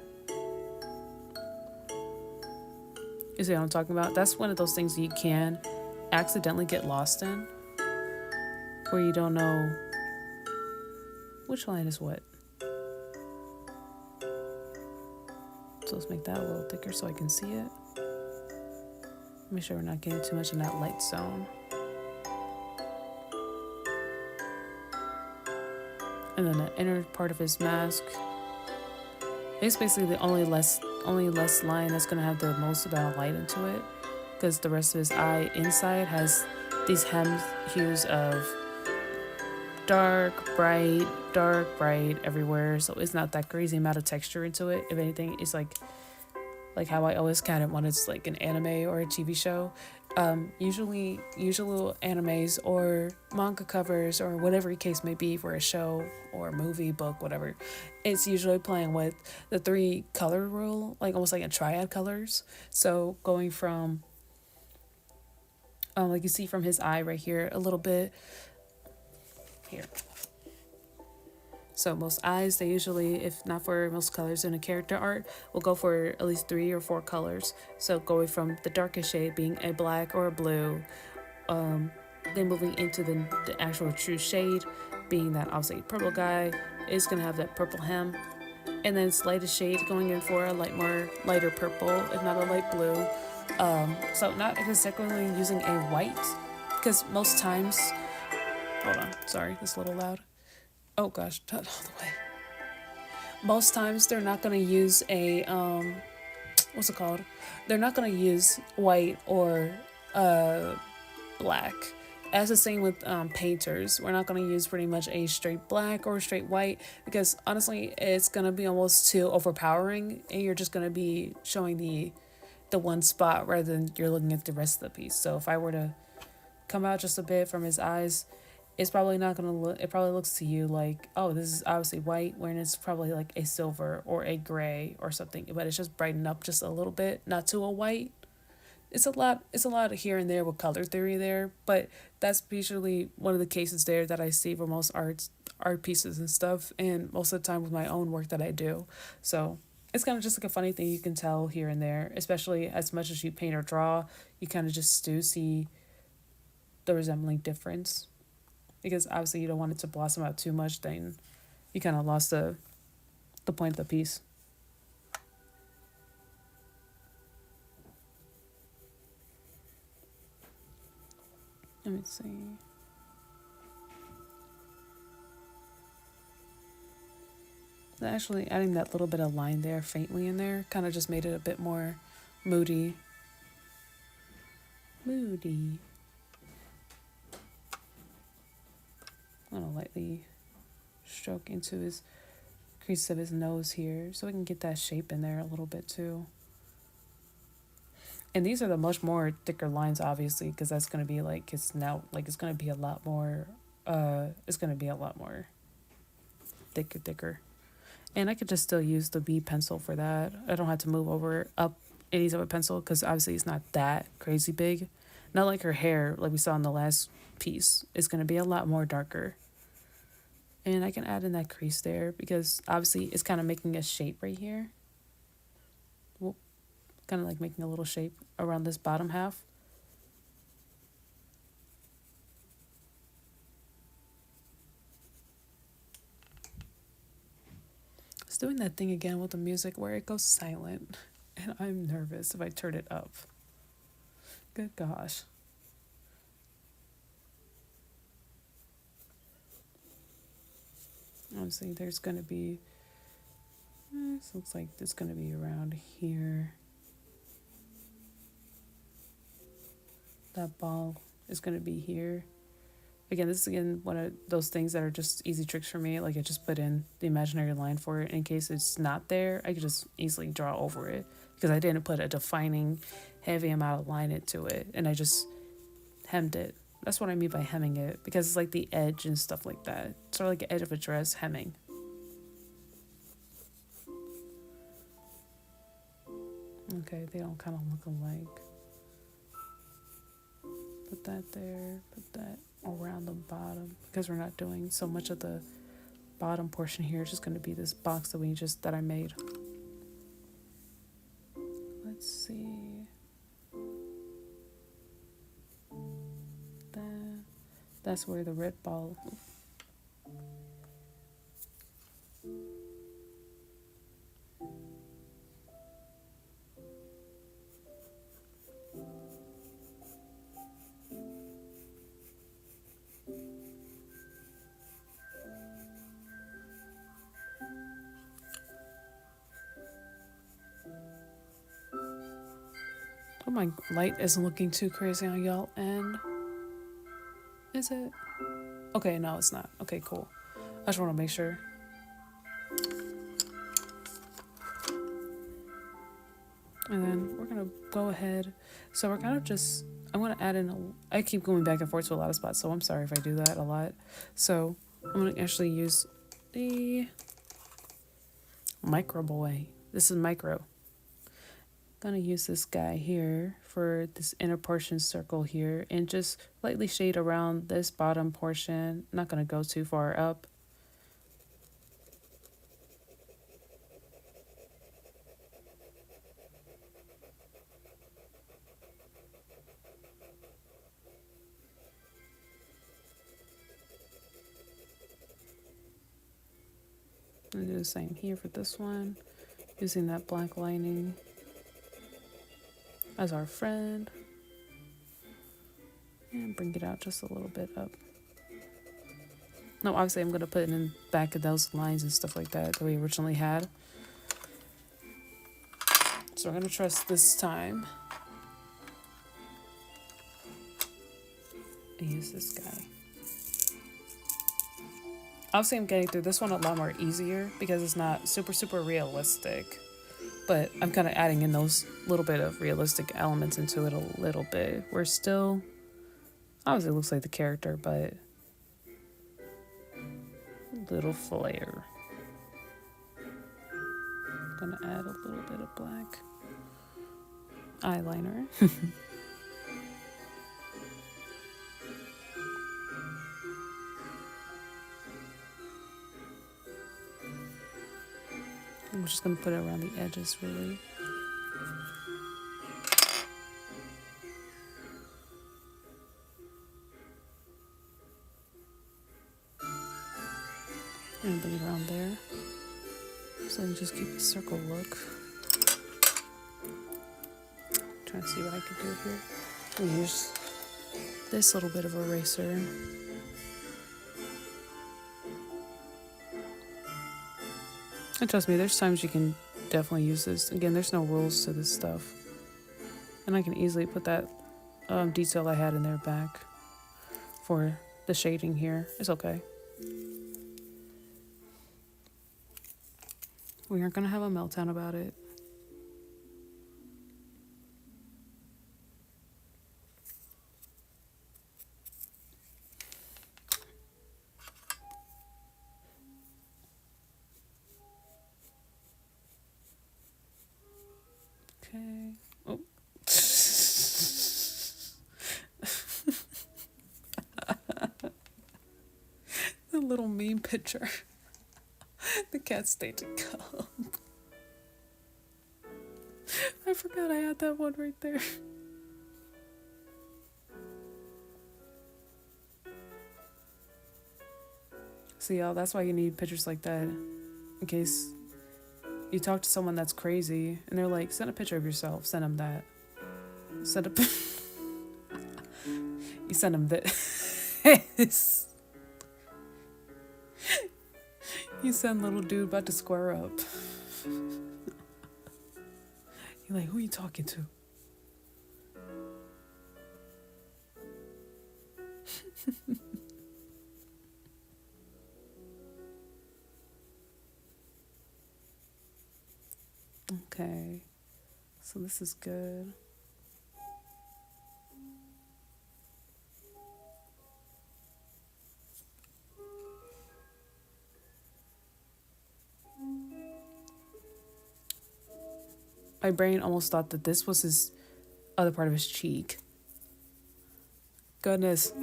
You see what I'm talking about? That's one of those things you can accidentally get lost in, where you don't know which line is what. So let's make that a little thicker so I can see it. Make sure we're not getting too much in that light zone. And then the inner part of his mask. It's basically the only less line that's gonna have the most amount of light into it, because the rest of his eye inside has these hues of dark, bright everywhere. So it's not that crazy amount of texture into it. If anything, it's like how I always kind of want it's like an anime or a TV show. Usually animes or manga covers or whatever the case may be for a show or a movie, book, whatever, it's usually playing with the 3 color rule, like almost like a triad colors. So going from, like you see from his eye right here, a little bit here. So most eyes, they usually, if not for most colors in a character art, will go for at least 3 or 4 colors. So going from the darkest shade being a black or a blue, then moving into the actual true shade, being that obviously purple guy is going to have that purple hem. And then its lightest shade going in for a lighter purple, if not a light blue. So not exactly using a white, because most times, hold on, sorry, this is a little loud. Oh gosh, not all the way. Most times they're not going to use a, what's it called? They're not going to use white or black. As the same with painters, we're not going to use pretty much a straight black or straight white, because honestly, it's going to be almost too overpowering, and you're just going to be showing the one spot rather than you're looking at the rest of the piece. So if I were to come out just a bit from his eyes, it's probably not going to look, it probably looks to you like, oh, this is obviously white, when it's probably like a silver or a gray or something, but it's just brightened up just a little bit, not to a white. It's a lot here and there with color theory there, but that's usually one of the cases there that I see for most art pieces and stuff, and most of the time with my own work that I do. So it's kind of just like a funny thing you can tell here and there, especially as much as you paint or draw, you kind of just do see the resembling difference. Because obviously you don't want it to blossom out too much, then you kind of lost the point of the piece. Let me see. Actually, adding that little bit of line there, faintly in there, kind of just made it a bit more moody. I'm gonna lightly stroke into his crease of his nose here, so we can get that shape in there a little bit too. And these are the much more thicker lines, obviously, because that's gonna be like it's gonna be a lot more. It's gonna be a lot more thicker. And I could just still use the B pencil for that. I don't have to move up any other pencil, because obviously it's not that crazy big. Not like her hair, like we saw in the last piece. It's going to be a lot more darker. And I can add in that crease there, because obviously it's kind of making a shape right here. Well, kind of like making a little shape around this bottom half. It's doing that thing again with the music where it goes silent, and I'm nervous if I turn it up. Good gosh. Obviously, there's going to be, this looks like it's going to be around here. That ball is going to be here. Again, this is again one of those things that are just easy tricks for me. Like I just put in the imaginary line for it in case it's not there. I could just easily draw over it, because I didn't put a defining heavy amount of line into it, and I just hemmed it. That's what I mean by hemming it, because it's like the edge and stuff like that. It's sort of like the edge of a dress hemming. Okay, they all kind of look alike. Put that there, put that around the bottom because we're not doing so much of the bottom portion here. It's just going to be this box that I made. Let's see. That's where the red ball. Oh, my light isn't looking too crazy on y'all end. Is it? Okay, no, it's not. Okay, cool. I just want to make sure. And then we're going to go ahead. So we're kind of just, I'm going to add in, I keep going back and forth to a lot of spots, so I'm sorry if I do that a lot. So I'm going to actually use the micro boy. This is micro. Gonna use this guy here for this inner portion circle here and just lightly shade around this bottom portion. Not gonna go too far up. I'm gonna do the same here for this one, using that black lining as our friend. And bring it out just a little bit up. No, obviously I'm going to put it in back of those lines and stuff like that we originally had. So we're going to trust this time. And use this guy. Obviously I'm getting through this one a lot more easier because it's not super realistic. But I'm kind of adding in those little bit of realistic elements into it a little bit. We're still, obviously it looks like the character, but a little flair. Gonna add a little bit of black eyeliner. I'm just gonna put it around the edges really. And bring it around there. So I can just keep a circle look. Trying to see what I can do here. I'll use this little bit of eraser. And trust me, there's times you can definitely use this. Again, there's no rules to this stuff. And I can easily put that detail I had in there back for the shading here. It's okay. We aren't going to have a meltdown about it. Okay. Oh. The little meme picture. The cat stayed to come. I forgot I had that one right there. See, y'all, that's why you need pictures like that. In case you talk to someone that's crazy and they're like, send a picture of yourself. Send them that. Send a you send them this. You send little dude about to square up. You're like, who are you talking to? Okay, so this is good. My brain almost thought that this was his other part of his cheek. Goodness.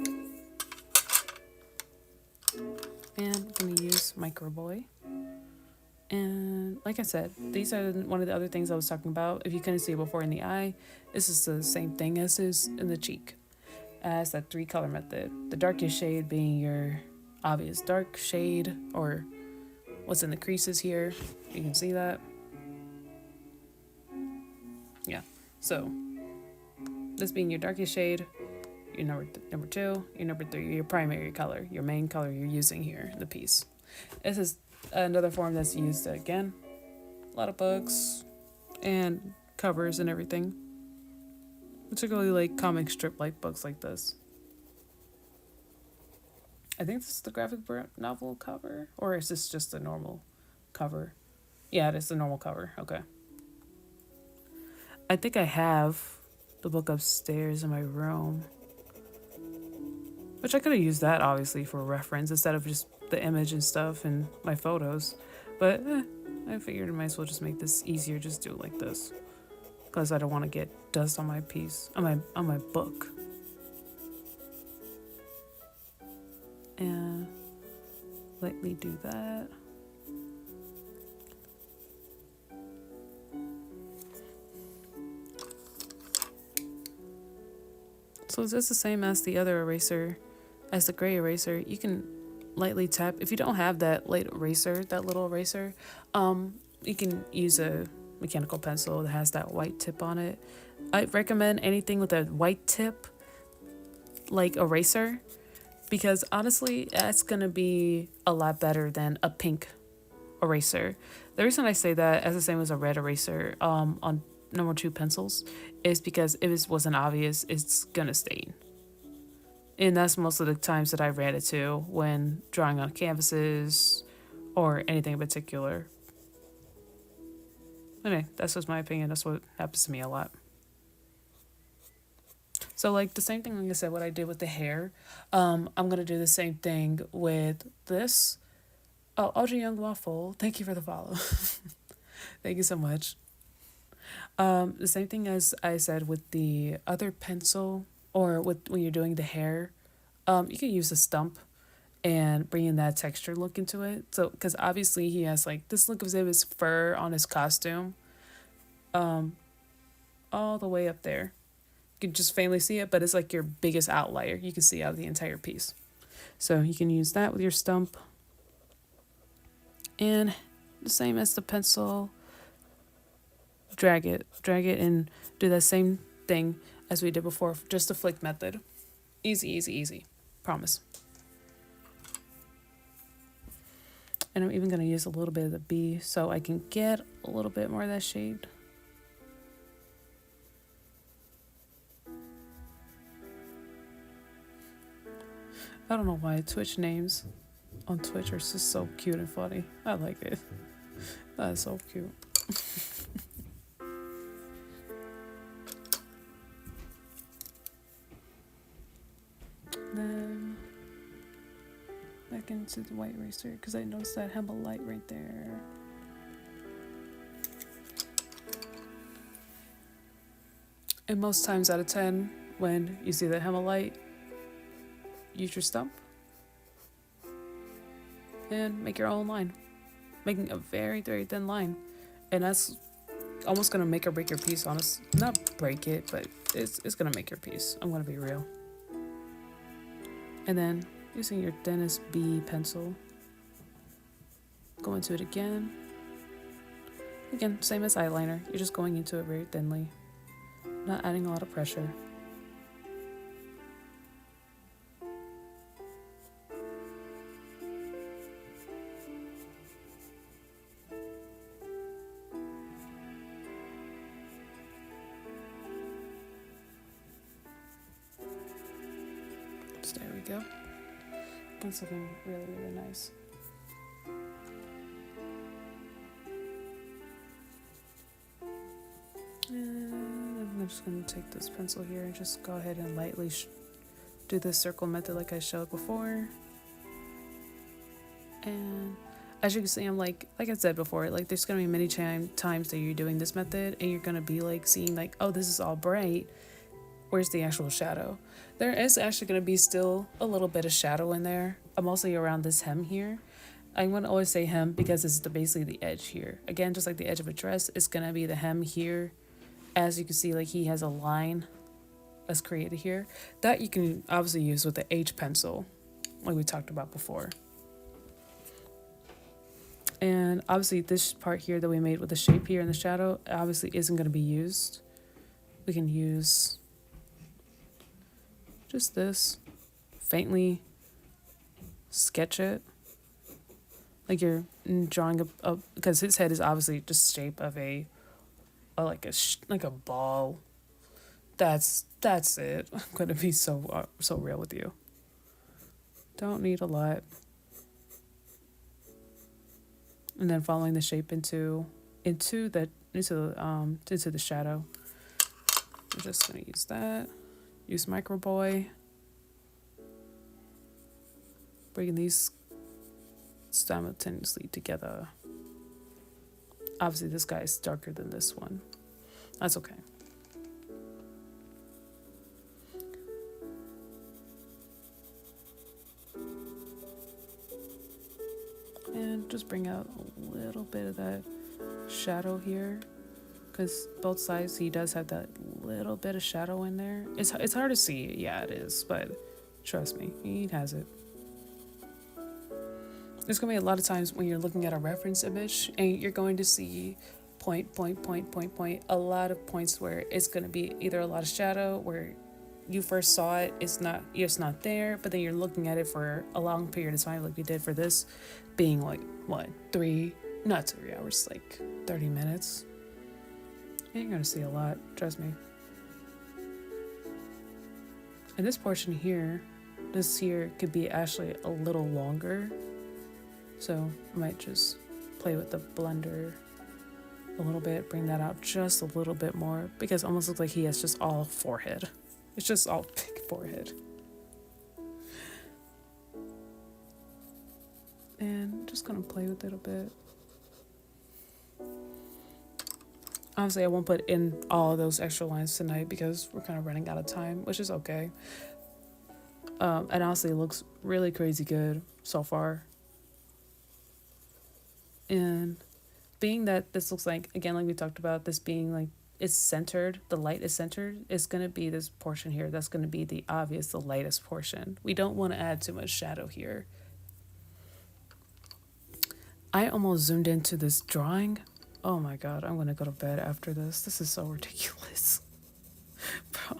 And I'm going to use Micro Boy. And like I said, these are one of the other things I was talking about. If you couldn't see it before in the eye, this is the same thing as is in the cheek. As that 3-color method. The darkest shade being your obvious dark shade, or what's in the creases here. You can see that. Yeah. So this being your darkest shade, your number 2, your number 3, your primary color, your main color you're using here in the piece. This is another form that's used again, a lot of books and covers and everything, particularly like comic strip like books like this. I think this is the graphic novel cover, or is this just a normal cover? Yeah, it is the normal cover. Okay. I think I have the book upstairs in my room, which I could have used that obviously for reference instead of just the image and stuff and my photos. But I figured I might as well just make this easier, just do it like this, because I don't want to get dust on my piece, on my book. And let me do that. So it's just the same as the other eraser, as the gray eraser. You can lightly tap. If you don't have that little eraser, you can use a mechanical pencil that has that white tip on it. I recommend anything with a white tip, like eraser, because honestly, that's gonna be a lot better than a pink eraser. The reason I say that, as the same as a red eraser, on number 2 pencils, is because if it wasn't obvious, it's gonna stain. And that's most of the times that I ran it too when drawing on canvases or anything in particular. Anyway, that's just my opinion. That's what happens to me a lot. So like the same thing, like I said, what I did with the hair, I'm going to do the same thing with this. Oh, Audrey Young Waffle, thank you for the follow. Thank you so much. The same thing as I said with the other pencil, or with when you're doing the hair, you can use a stump and bring in that texture look into it. So, because obviously he has like this look of his fur on his costume, all the way up there. You can just faintly see it, but it's like your biggest outlier. You can see out the entire piece. So you can use that with your stump. And the same as the pencil, drag it and do that same thing as we did before, just the flick method. Easy, easy, easy. Promise. And I'm even going to use a little bit of the B so I can get a little bit more of that shade. I don't know why Twitch names on Twitch are just so cute and funny. I like it. That is so cute. Then back into the white eraser because I noticed that Hemel light right there. And most times out of 10, when you see that Hemel light, use your stump and make your own line, making a very, very thin line. And that's almost gonna make or break your piece, honest. Not break it, but it's gonna make your piece. I'm gonna be real. And then using your thinnest B pencil, go into it again. Again, same as eyeliner. You're just going into it very thinly, not adding a lot of pressure. So there we go. That's looking really, really nice. And I'm just going to take this pencil here and just go ahead and lightly do the circle method like I showed before. And as you can see, I'm like I said before, like there's going to be many times that you're doing this method and you're going to be like seeing like, oh, this is all bright. where's the actual shadow? There is actually going to be still a little bit of shadow in there, mostly around this hem here. I'm going to always say hem because it's basically the edge here. Again, just like the edge of a dress, it's going to be the hem here. As you can see, like he has a line that's created here. That you can obviously use with the H pencil, like we talked about before. And obviously this part here that we made with the shape here in the shadow obviously isn't going to be used. We can use just this, faintly sketch it. Like you're drawing a because his head is obviously just shape of like a ball. That's it. I'm gonna be so real with you. Don't need a lot. And then following the shape into the shadow. I'm just gonna use that. Use Micro Boy. Bringing these simultaneously together. Obviously this guy is darker than this one. That's okay. And just bring out a little bit of that shadow here, because both sides he does have that little bit of shadow in there. It's hard to see, yeah it is, but trust me, he has it. There's gonna be a lot of times when you're looking at a reference image and you're going to see point, a lot of points where it's gonna be either a lot of shadow where you first saw it, it's not there, but then you're looking at it for a long period of time, like we did for this, being like what, not 3 hours, like 30 minutes. And you're gonna see a lot, trust me. And this portion here, this here could be actually a little longer, so I might just play with the blender a little bit, bring that out just a little bit more, because it almost looks like he has just all forehead. It's just all big forehead. And just gonna play with it a bit. Honestly, I won't put in all of those extra lines tonight because we're kind of running out of time, which is okay. And honestly, it looks really crazy good so far. And being that this looks like, again, like we talked about, this being like, it's centered, the light is centered, it's going to be this portion here. That's going to be the lightest portion. We don't want to add too much shadow here. I almost zoomed into this drawing. Oh my god, I'm going to go to bed after this. This is so ridiculous. Bro.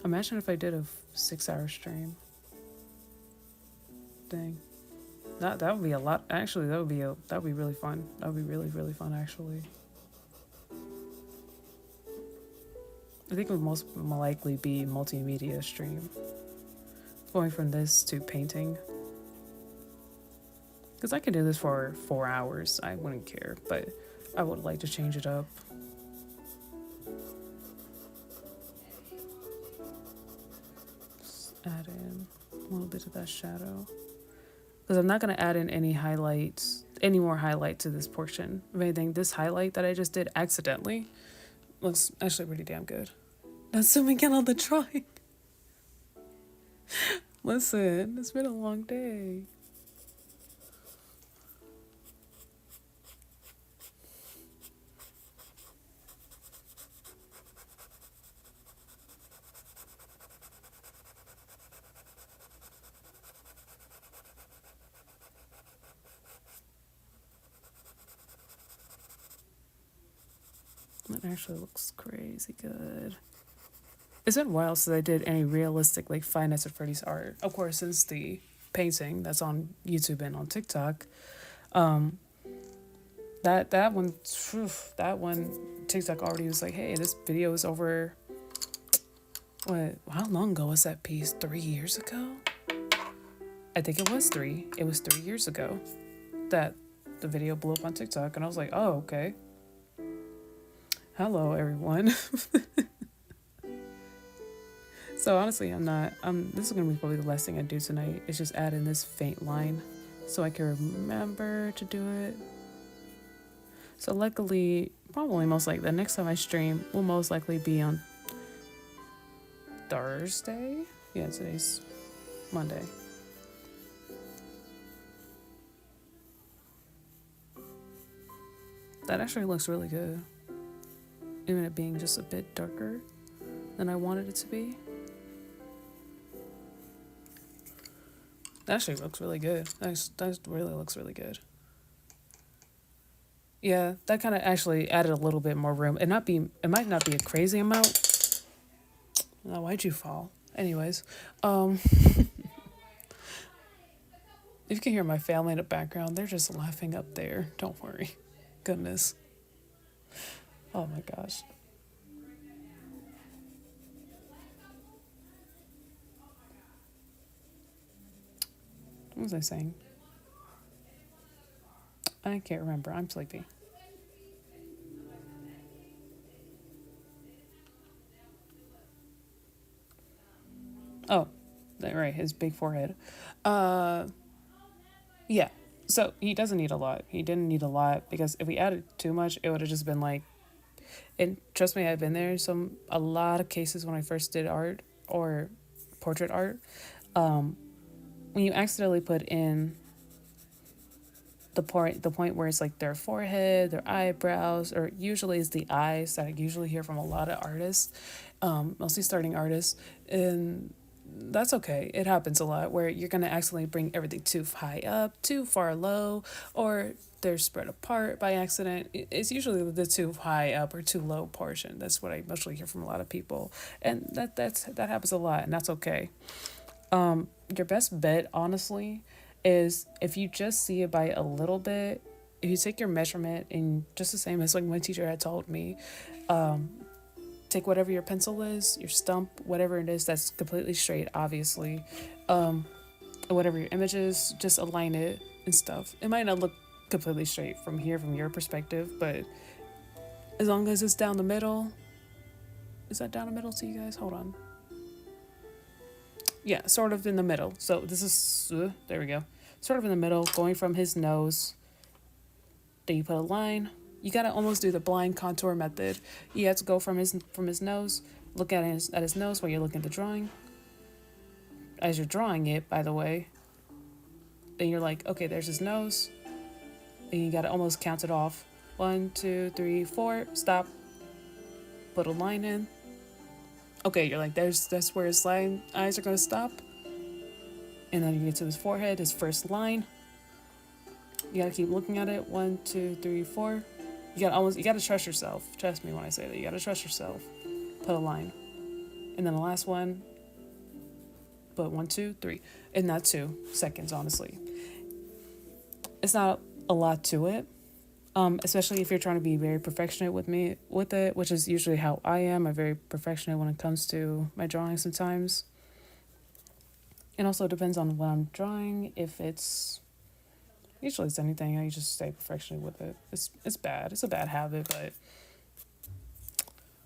Imagine if I did a 6-hour stream. Dang. That would be a lot. Actually, that would be really fun. That would be really, really fun, actually. I think it would most likely be multimedia stream. Going from this to painting. Because I could do this for 4 hours. I wouldn't care, but I would like to change it up. Just add in a little bit of that shadow. Because I'm not going to add in any more highlight to this portion. If anything, this highlight that I just did accidentally looks actually pretty damn good. Now zooming in on the drawing. Listen, it's been a long day. That actually looks crazy good. It's been a while since I did any realistic like Five Nights at Freddy's art. Of course, since the painting that's on YouTube and on TikTok. That one TikTok already was like, hey, this video is over. How long ago was that piece? 3 years ago? I think it was 3. It was 3 years ago that the video blew up on TikTok, and I was like, oh, okay. Hello, everyone. So honestly, this is gonna be probably the last thing I do tonight, is just add in this faint line so I can remember to do it. So luckily, probably most like the next time I stream will most likely be on Thursday. Yeah, today's Monday. That actually looks really good. Even it being just a bit darker than I wanted it to be. That actually looks really good. That really looks really good. Yeah, that kind of actually added a little bit more room. It might not be a crazy amount. Now, why'd you fall? Anyways, if you can hear my family in the background, they're just laughing up there. Don't worry. Goodness. Oh my gosh. What was I saying? I can't remember. I'm sleepy. Oh, right, his big forehead. Uh, yeah. So he doesn't need a lot. He didn't need a lot because if we added too much, it would have just been like. And trust me, I've been there. A lot of cases when I first did art or portrait art. When you accidentally put in the point where it's like their forehead, their eyebrows, or usually it's the eyes that I usually hear from a lot of artists, mostly starting artists, and that's okay. It happens a lot where you're gonna accidentally bring everything too high up, too far low, or they're spread apart by accident. It's usually the too high up or too low portion. That's what I mostly hear from a lot of people, and that happens a lot, and that's okay. Your best bet, honestly, is if you just see it by a little bit, if you take your measurement and just the same as like my teacher had told me, take whatever your pencil is, your stump, whatever it is that's completely straight, obviously, whatever your image is, just align it and stuff. It might not look completely straight from here, from your perspective, but as long as it's down the middle, is that down the middle to you guys? Hold on. Yeah, sort of in the middle. So this is, there we go. Sort of in the middle, going from his nose. Then you put a line. You gotta almost do the blind contour method. You have to go from his nose, look at his nose while you're looking at the drawing. As you're drawing it, by the way, then you're like, okay, there's his nose. And you gotta almost count it off. 1, 2, 3, 4. Stop. Put a line in. Okay, you're like, that's where his eyes are gonna stop. And then you get to his forehead, his first line. You gotta keep looking at it. 1, 2, 3, 4. You gotta trust yourself. Trust me when I say that. You gotta trust yourself. Put a line. And then the last one, put 1, 2, 3. And not 2 seconds, honestly. It's not a lot to it. Especially if you're trying to be very perfectionist with it, which is usually how I am. I'm very perfectionist when it comes to my drawing sometimes. It also depends on what I'm drawing. If it's usually it's anything, I just stay perfectionist with it. It's bad. It's a bad habit, but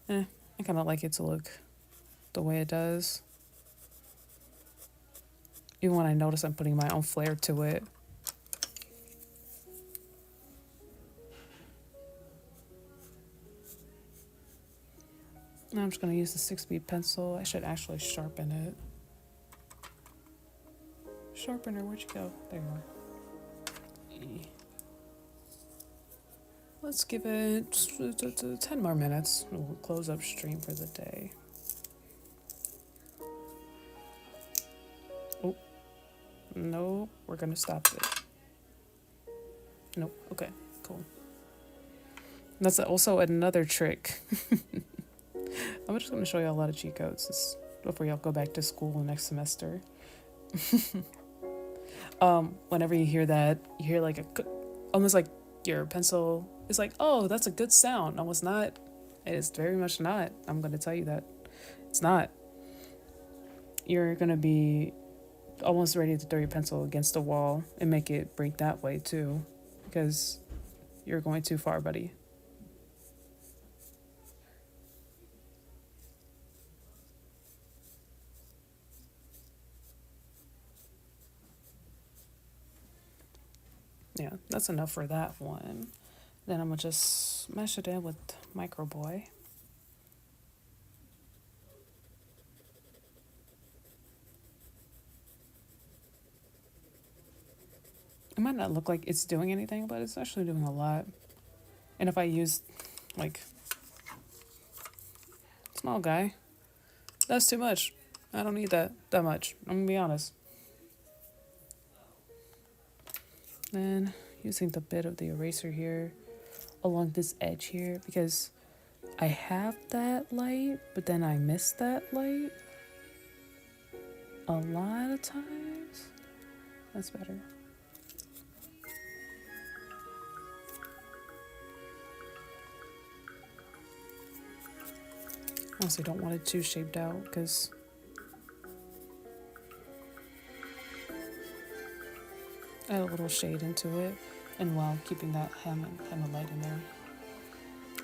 I kind of like it to look the way it does. Even when I notice I'm putting my own flair to it. Now I'm just going to use the 6B pencil. I should actually sharpen it. Sharpener, where'd you go? There you are. Let's give it 10 more minutes. We'll close up stream for the day. Oh, no, we're going to stop it. Nope, okay, cool. That's also another trick. I'm just going to show you a lot of cheat codes before y'all go back to school next semester. Whenever you hear that, you hear like almost like your pencil is like, oh, that's a good sound. No, it's not. It is very much not. I'm going to tell you that. It's not. You're going to be almost ready to throw your pencil against the wall and make it break that way too, because you're going too far, buddy. Yeah, that's enough for that one. Then I'm gonna just smash it in with Micro Boy. It might not look like it's doing anything, but it's actually doing a lot. And if I use, like, small guy, that's too much. I don't need that much. I'm gonna be honest. Then using the bit of the eraser here along this edge here because I have that light, but then I miss that light a lot of times. That's better. Honestly, don't want it too shaped out because add a little shade into it, and while keeping that hem of light in there.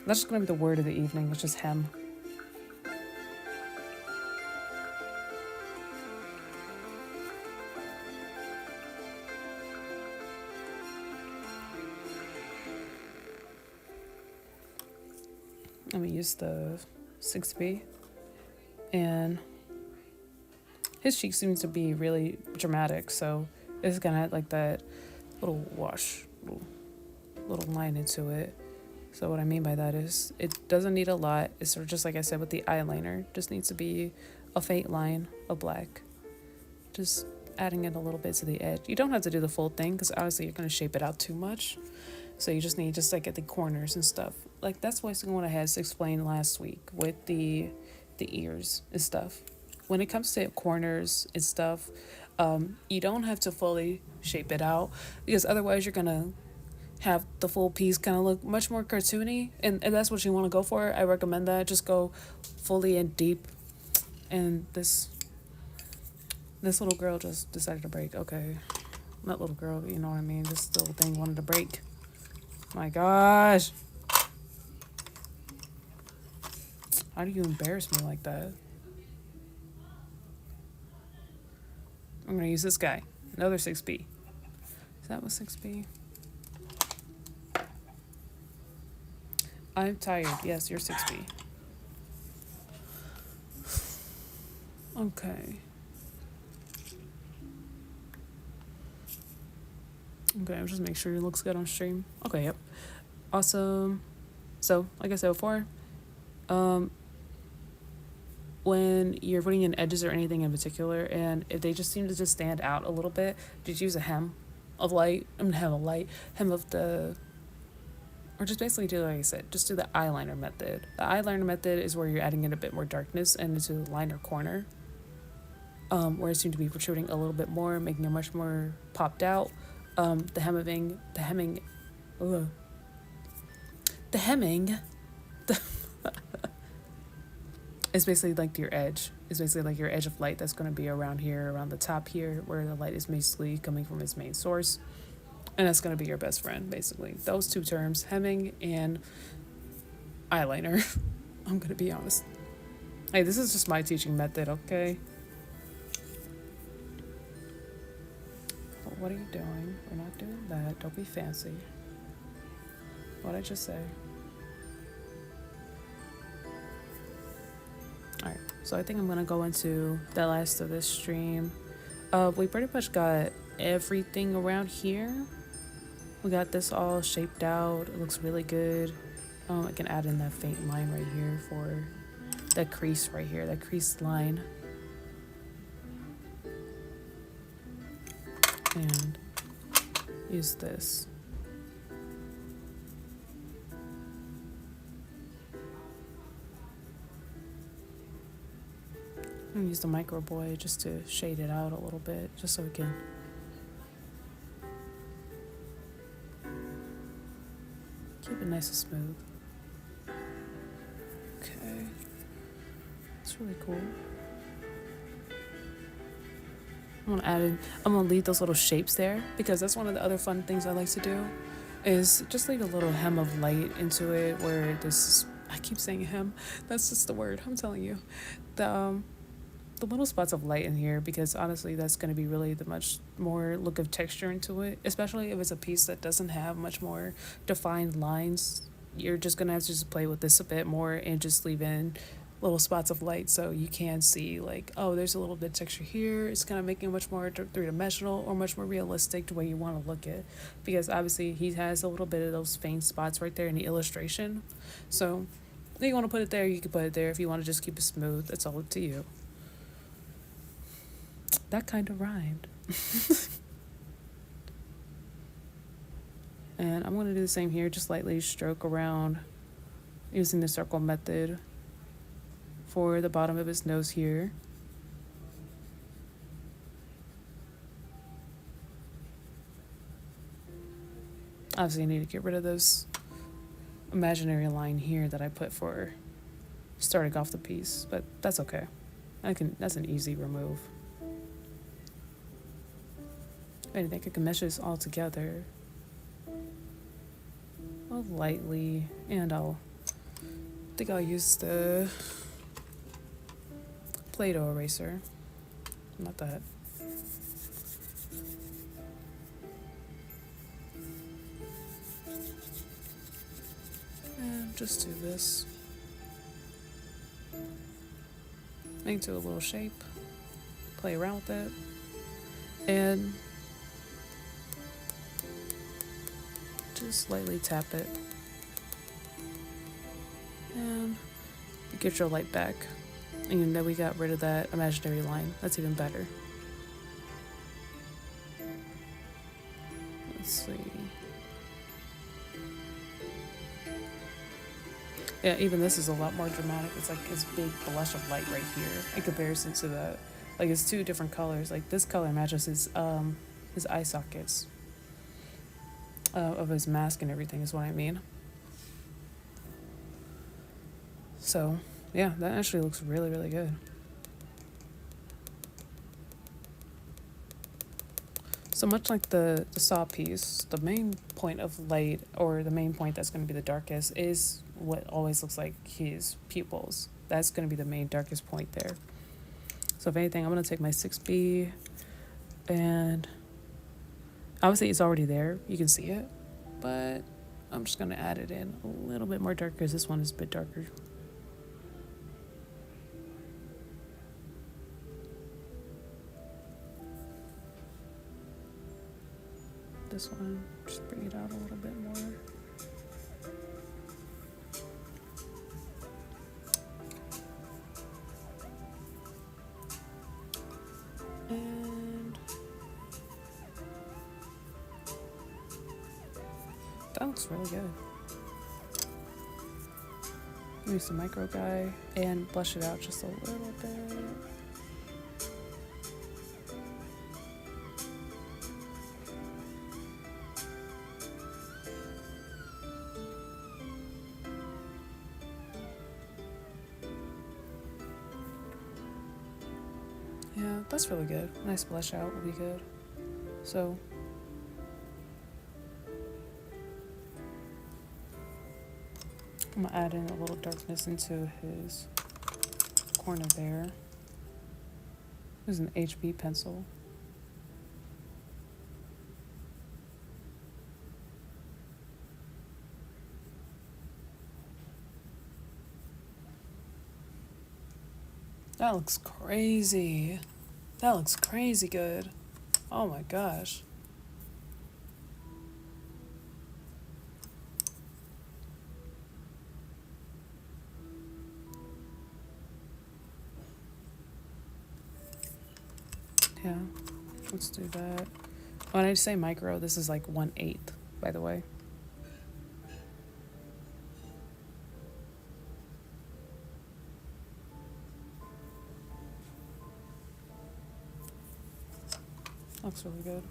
That's just gonna be the word of the evening. It's just hem. I'm gonna use the 6B, and his cheek seems to be really dramatic, so it's gonna add like that little wash, little line into it. So what I mean by that is it doesn't need a lot. It's sort of just like I said with the eyeliner, just needs to be a faint line of black. Just adding in a little bit to the edge. You don't have to do the full thing because obviously you're gonna shape it out too much. So you just need just like at the corners and stuff. Like that's what I had to explain last week with the ears and stuff. When it comes to corners and stuff, you don't have to fully shape it out because otherwise you're gonna have the full piece kind of look much more cartoony, and if that's what you want to go for, I recommend that. Just go fully in deep. And this little girl just decided to break. Okay, not little girl, but you know what I mean. This little thing wanted to break. My gosh, how do you embarrass me like that? I'm gonna use this guy, another 6B. Is that what 6B? I'm tired. Yes, you're 6B. Okay. Okay, I'm just make sure it looks good on stream. Okay, yep. Awesome. So, like I said before, when you're putting in edges or anything in particular, and if they just seem to just stand out a little bit, just use a hem of light. Hem of the, or just basically do like I said, just do the eyeliner method. The eyeliner method is where you're adding in a bit more darkness and into the liner corner, where it seems to be protruding a little bit more, making it much more popped out. The hemming, it's basically like your edge. It's basically like your edge of light that's going to be around here, around the top here, where the light is basically coming from its main source. And that's going to be your best friend, basically. Those two terms, hemming and eyeliner. I'm going to be honest. Hey, this is just my teaching method, okay? But what are you doing? We're not doing that. Don't be fancy. What'd I just say? Alright, so I think I'm going to go into the last of this stream. We pretty much got everything around here. We got this all shaped out. It looks really good. I can add in that faint line right here for that crease right here, that crease line. And use this. I'm gonna use the Micro Boy just to shade it out a little bit, just so we can keep it nice and smooth. Okay, it's really cool. I'm gonna leave those little shapes there because that's one of the other fun things I like to do is just leave a little hem of light into it where this, I keep saying hem, that's just the word, I'm telling you. the little spots of light in here, because honestly that's going to be really the much more look of texture into it, especially if it's a piece that doesn't have much more defined lines. You're just going to have to just play with this a bit more and just leave in little spots of light so you can see like, oh, there's a little bit of texture here. It's kind of making it much more three-dimensional or much more realistic the way you want to look at, because obviously he has a little bit of those faint spots right there in the illustration. So if you want to put it there, you can put it there. If you want to just keep it smooth, it's all up to you. That kind of rhymed. And I'm going to do the same here, just lightly stroke around using the circle method for the bottom of his nose here. Obviously, I need to get rid of those imaginary line here that I put for starting off the piece, but that's okay. That's an easy remove. If anything, I can mesh this all together. Well, lightly, and I think I'll use the Play-Doh eraser. Not that. And just do this. Make it a little shape. Play around with it. And just lightly tap it. And you get your light back. And then we got rid of that imaginary line. That's even better. Let's see. Yeah, even this is a lot more dramatic. It's like this big blush of light right here in comparison to that. Like it's two different colors. Like this color matches his eye sockets of his mask and everything is what I mean. So yeah, that actually looks really, really good. So much like the saw piece, the main point of light, or the main point that's going to be the darkest, is what always looks like his pupils. That's going to be the main darkest point there. So if anything, I'm going to take my 6B, and obviously it's already there. You can see it, but I'm just going to add it in a little bit more dark because this one is a bit darker. This one, just bring it out a little bit more. And that looks really good. Use the micro guy and blush it out just a little bit. Yeah, that's really good. Nice blush out will be good. So I'm gonna add in a little darkness into his corner there. This is an HB pencil. That looks crazy. That looks crazy good. Oh my gosh. Yeah, let's do that. When I say micro, this is like 1/8, by the way. Looks really good.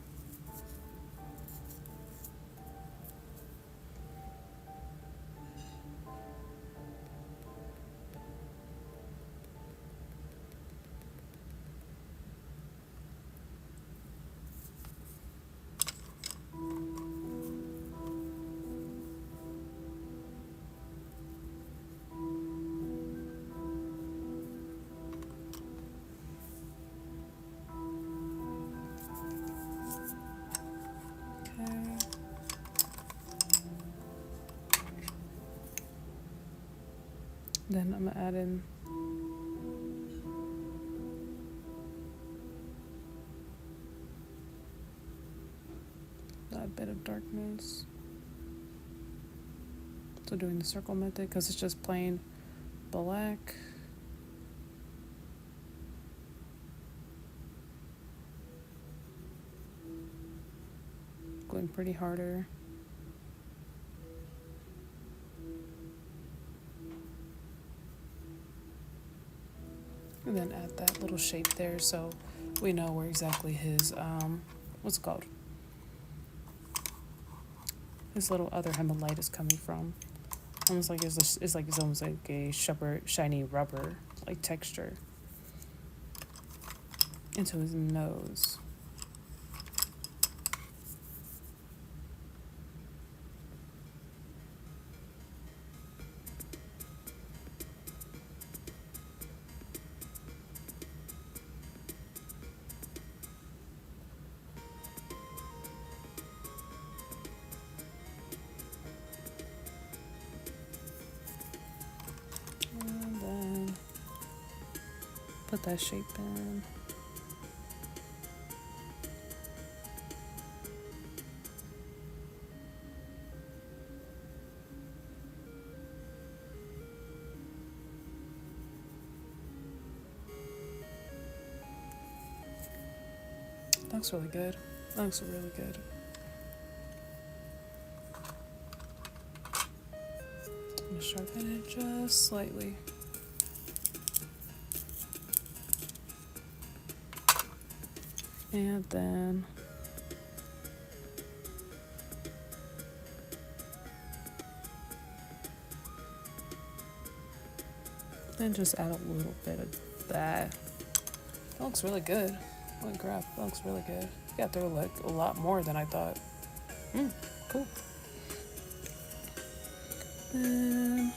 Then I'm gonna add in that bit of darkness. So doing the circle method because it's just plain black. Going pretty harder. And then add that little shape there so we know where exactly his, what's it called? His little other hemolite is coming from. Almost like it's almost like a shiny rubber like texture into his nose. And then put that shape in. That looks really good. That looks really good. I'm gonna sharpen it just slightly. And then just add a little bit of that. That looks really good. Holy crap, that looks really good. You got through like a lot more than I thought. Cool. And I'm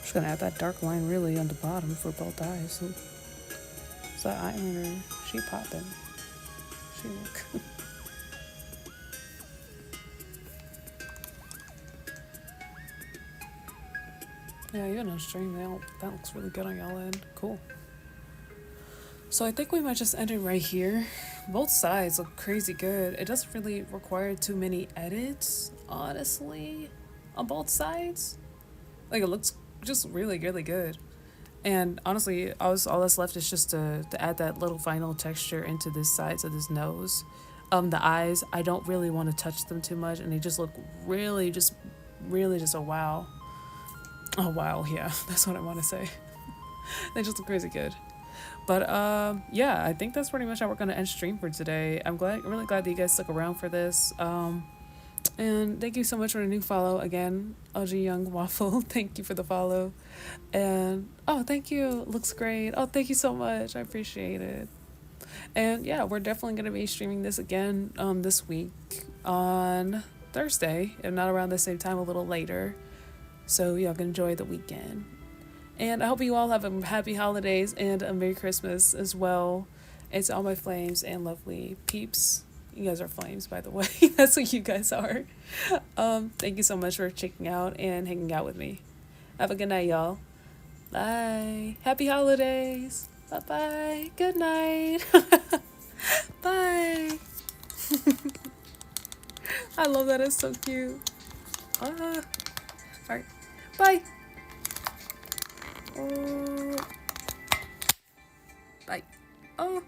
just gonna add that dark line really on the bottom for both eyes. So that eyeliner, she popping. She look. Yeah, even on stream, that looks really good on y'all end. Cool. So I think we might just end it right here. Both sides look crazy good. It doesn't really require too many edits, honestly, on both sides. Like, it looks just really, really good. And honestly, all that's left is just to add that little final texture into this side, so this nose. The eyes, I don't really want to touch them too much, and they just look really just a wow. Oh wow, yeah, that's what I want to say. They just look crazy good. But yeah, I think that's pretty much how we're gonna end stream for today. I'm really glad that you guys stuck around for this. And thank you so much for the new follow again, OG Young Waffle. Thank you for the follow. And oh, thank you. Looks great. Oh, thank you so much. I appreciate it. And yeah, we're definitely gonna be streaming this again this week on Thursday, if not around the same time, a little later. So y'all can enjoy the weekend. And I hope you all have a happy holidays and a Merry Christmas as well. It's all my flames and lovely peeps. You guys are flames, by the way. That's what you guys are. Thank you so much for checking out and hanging out with me. Have a good night, y'all. Bye. Happy holidays. Bye-bye. Good night. Bye. I love that. It's so cute. Alright. Bye. Oh. Bye. Oh.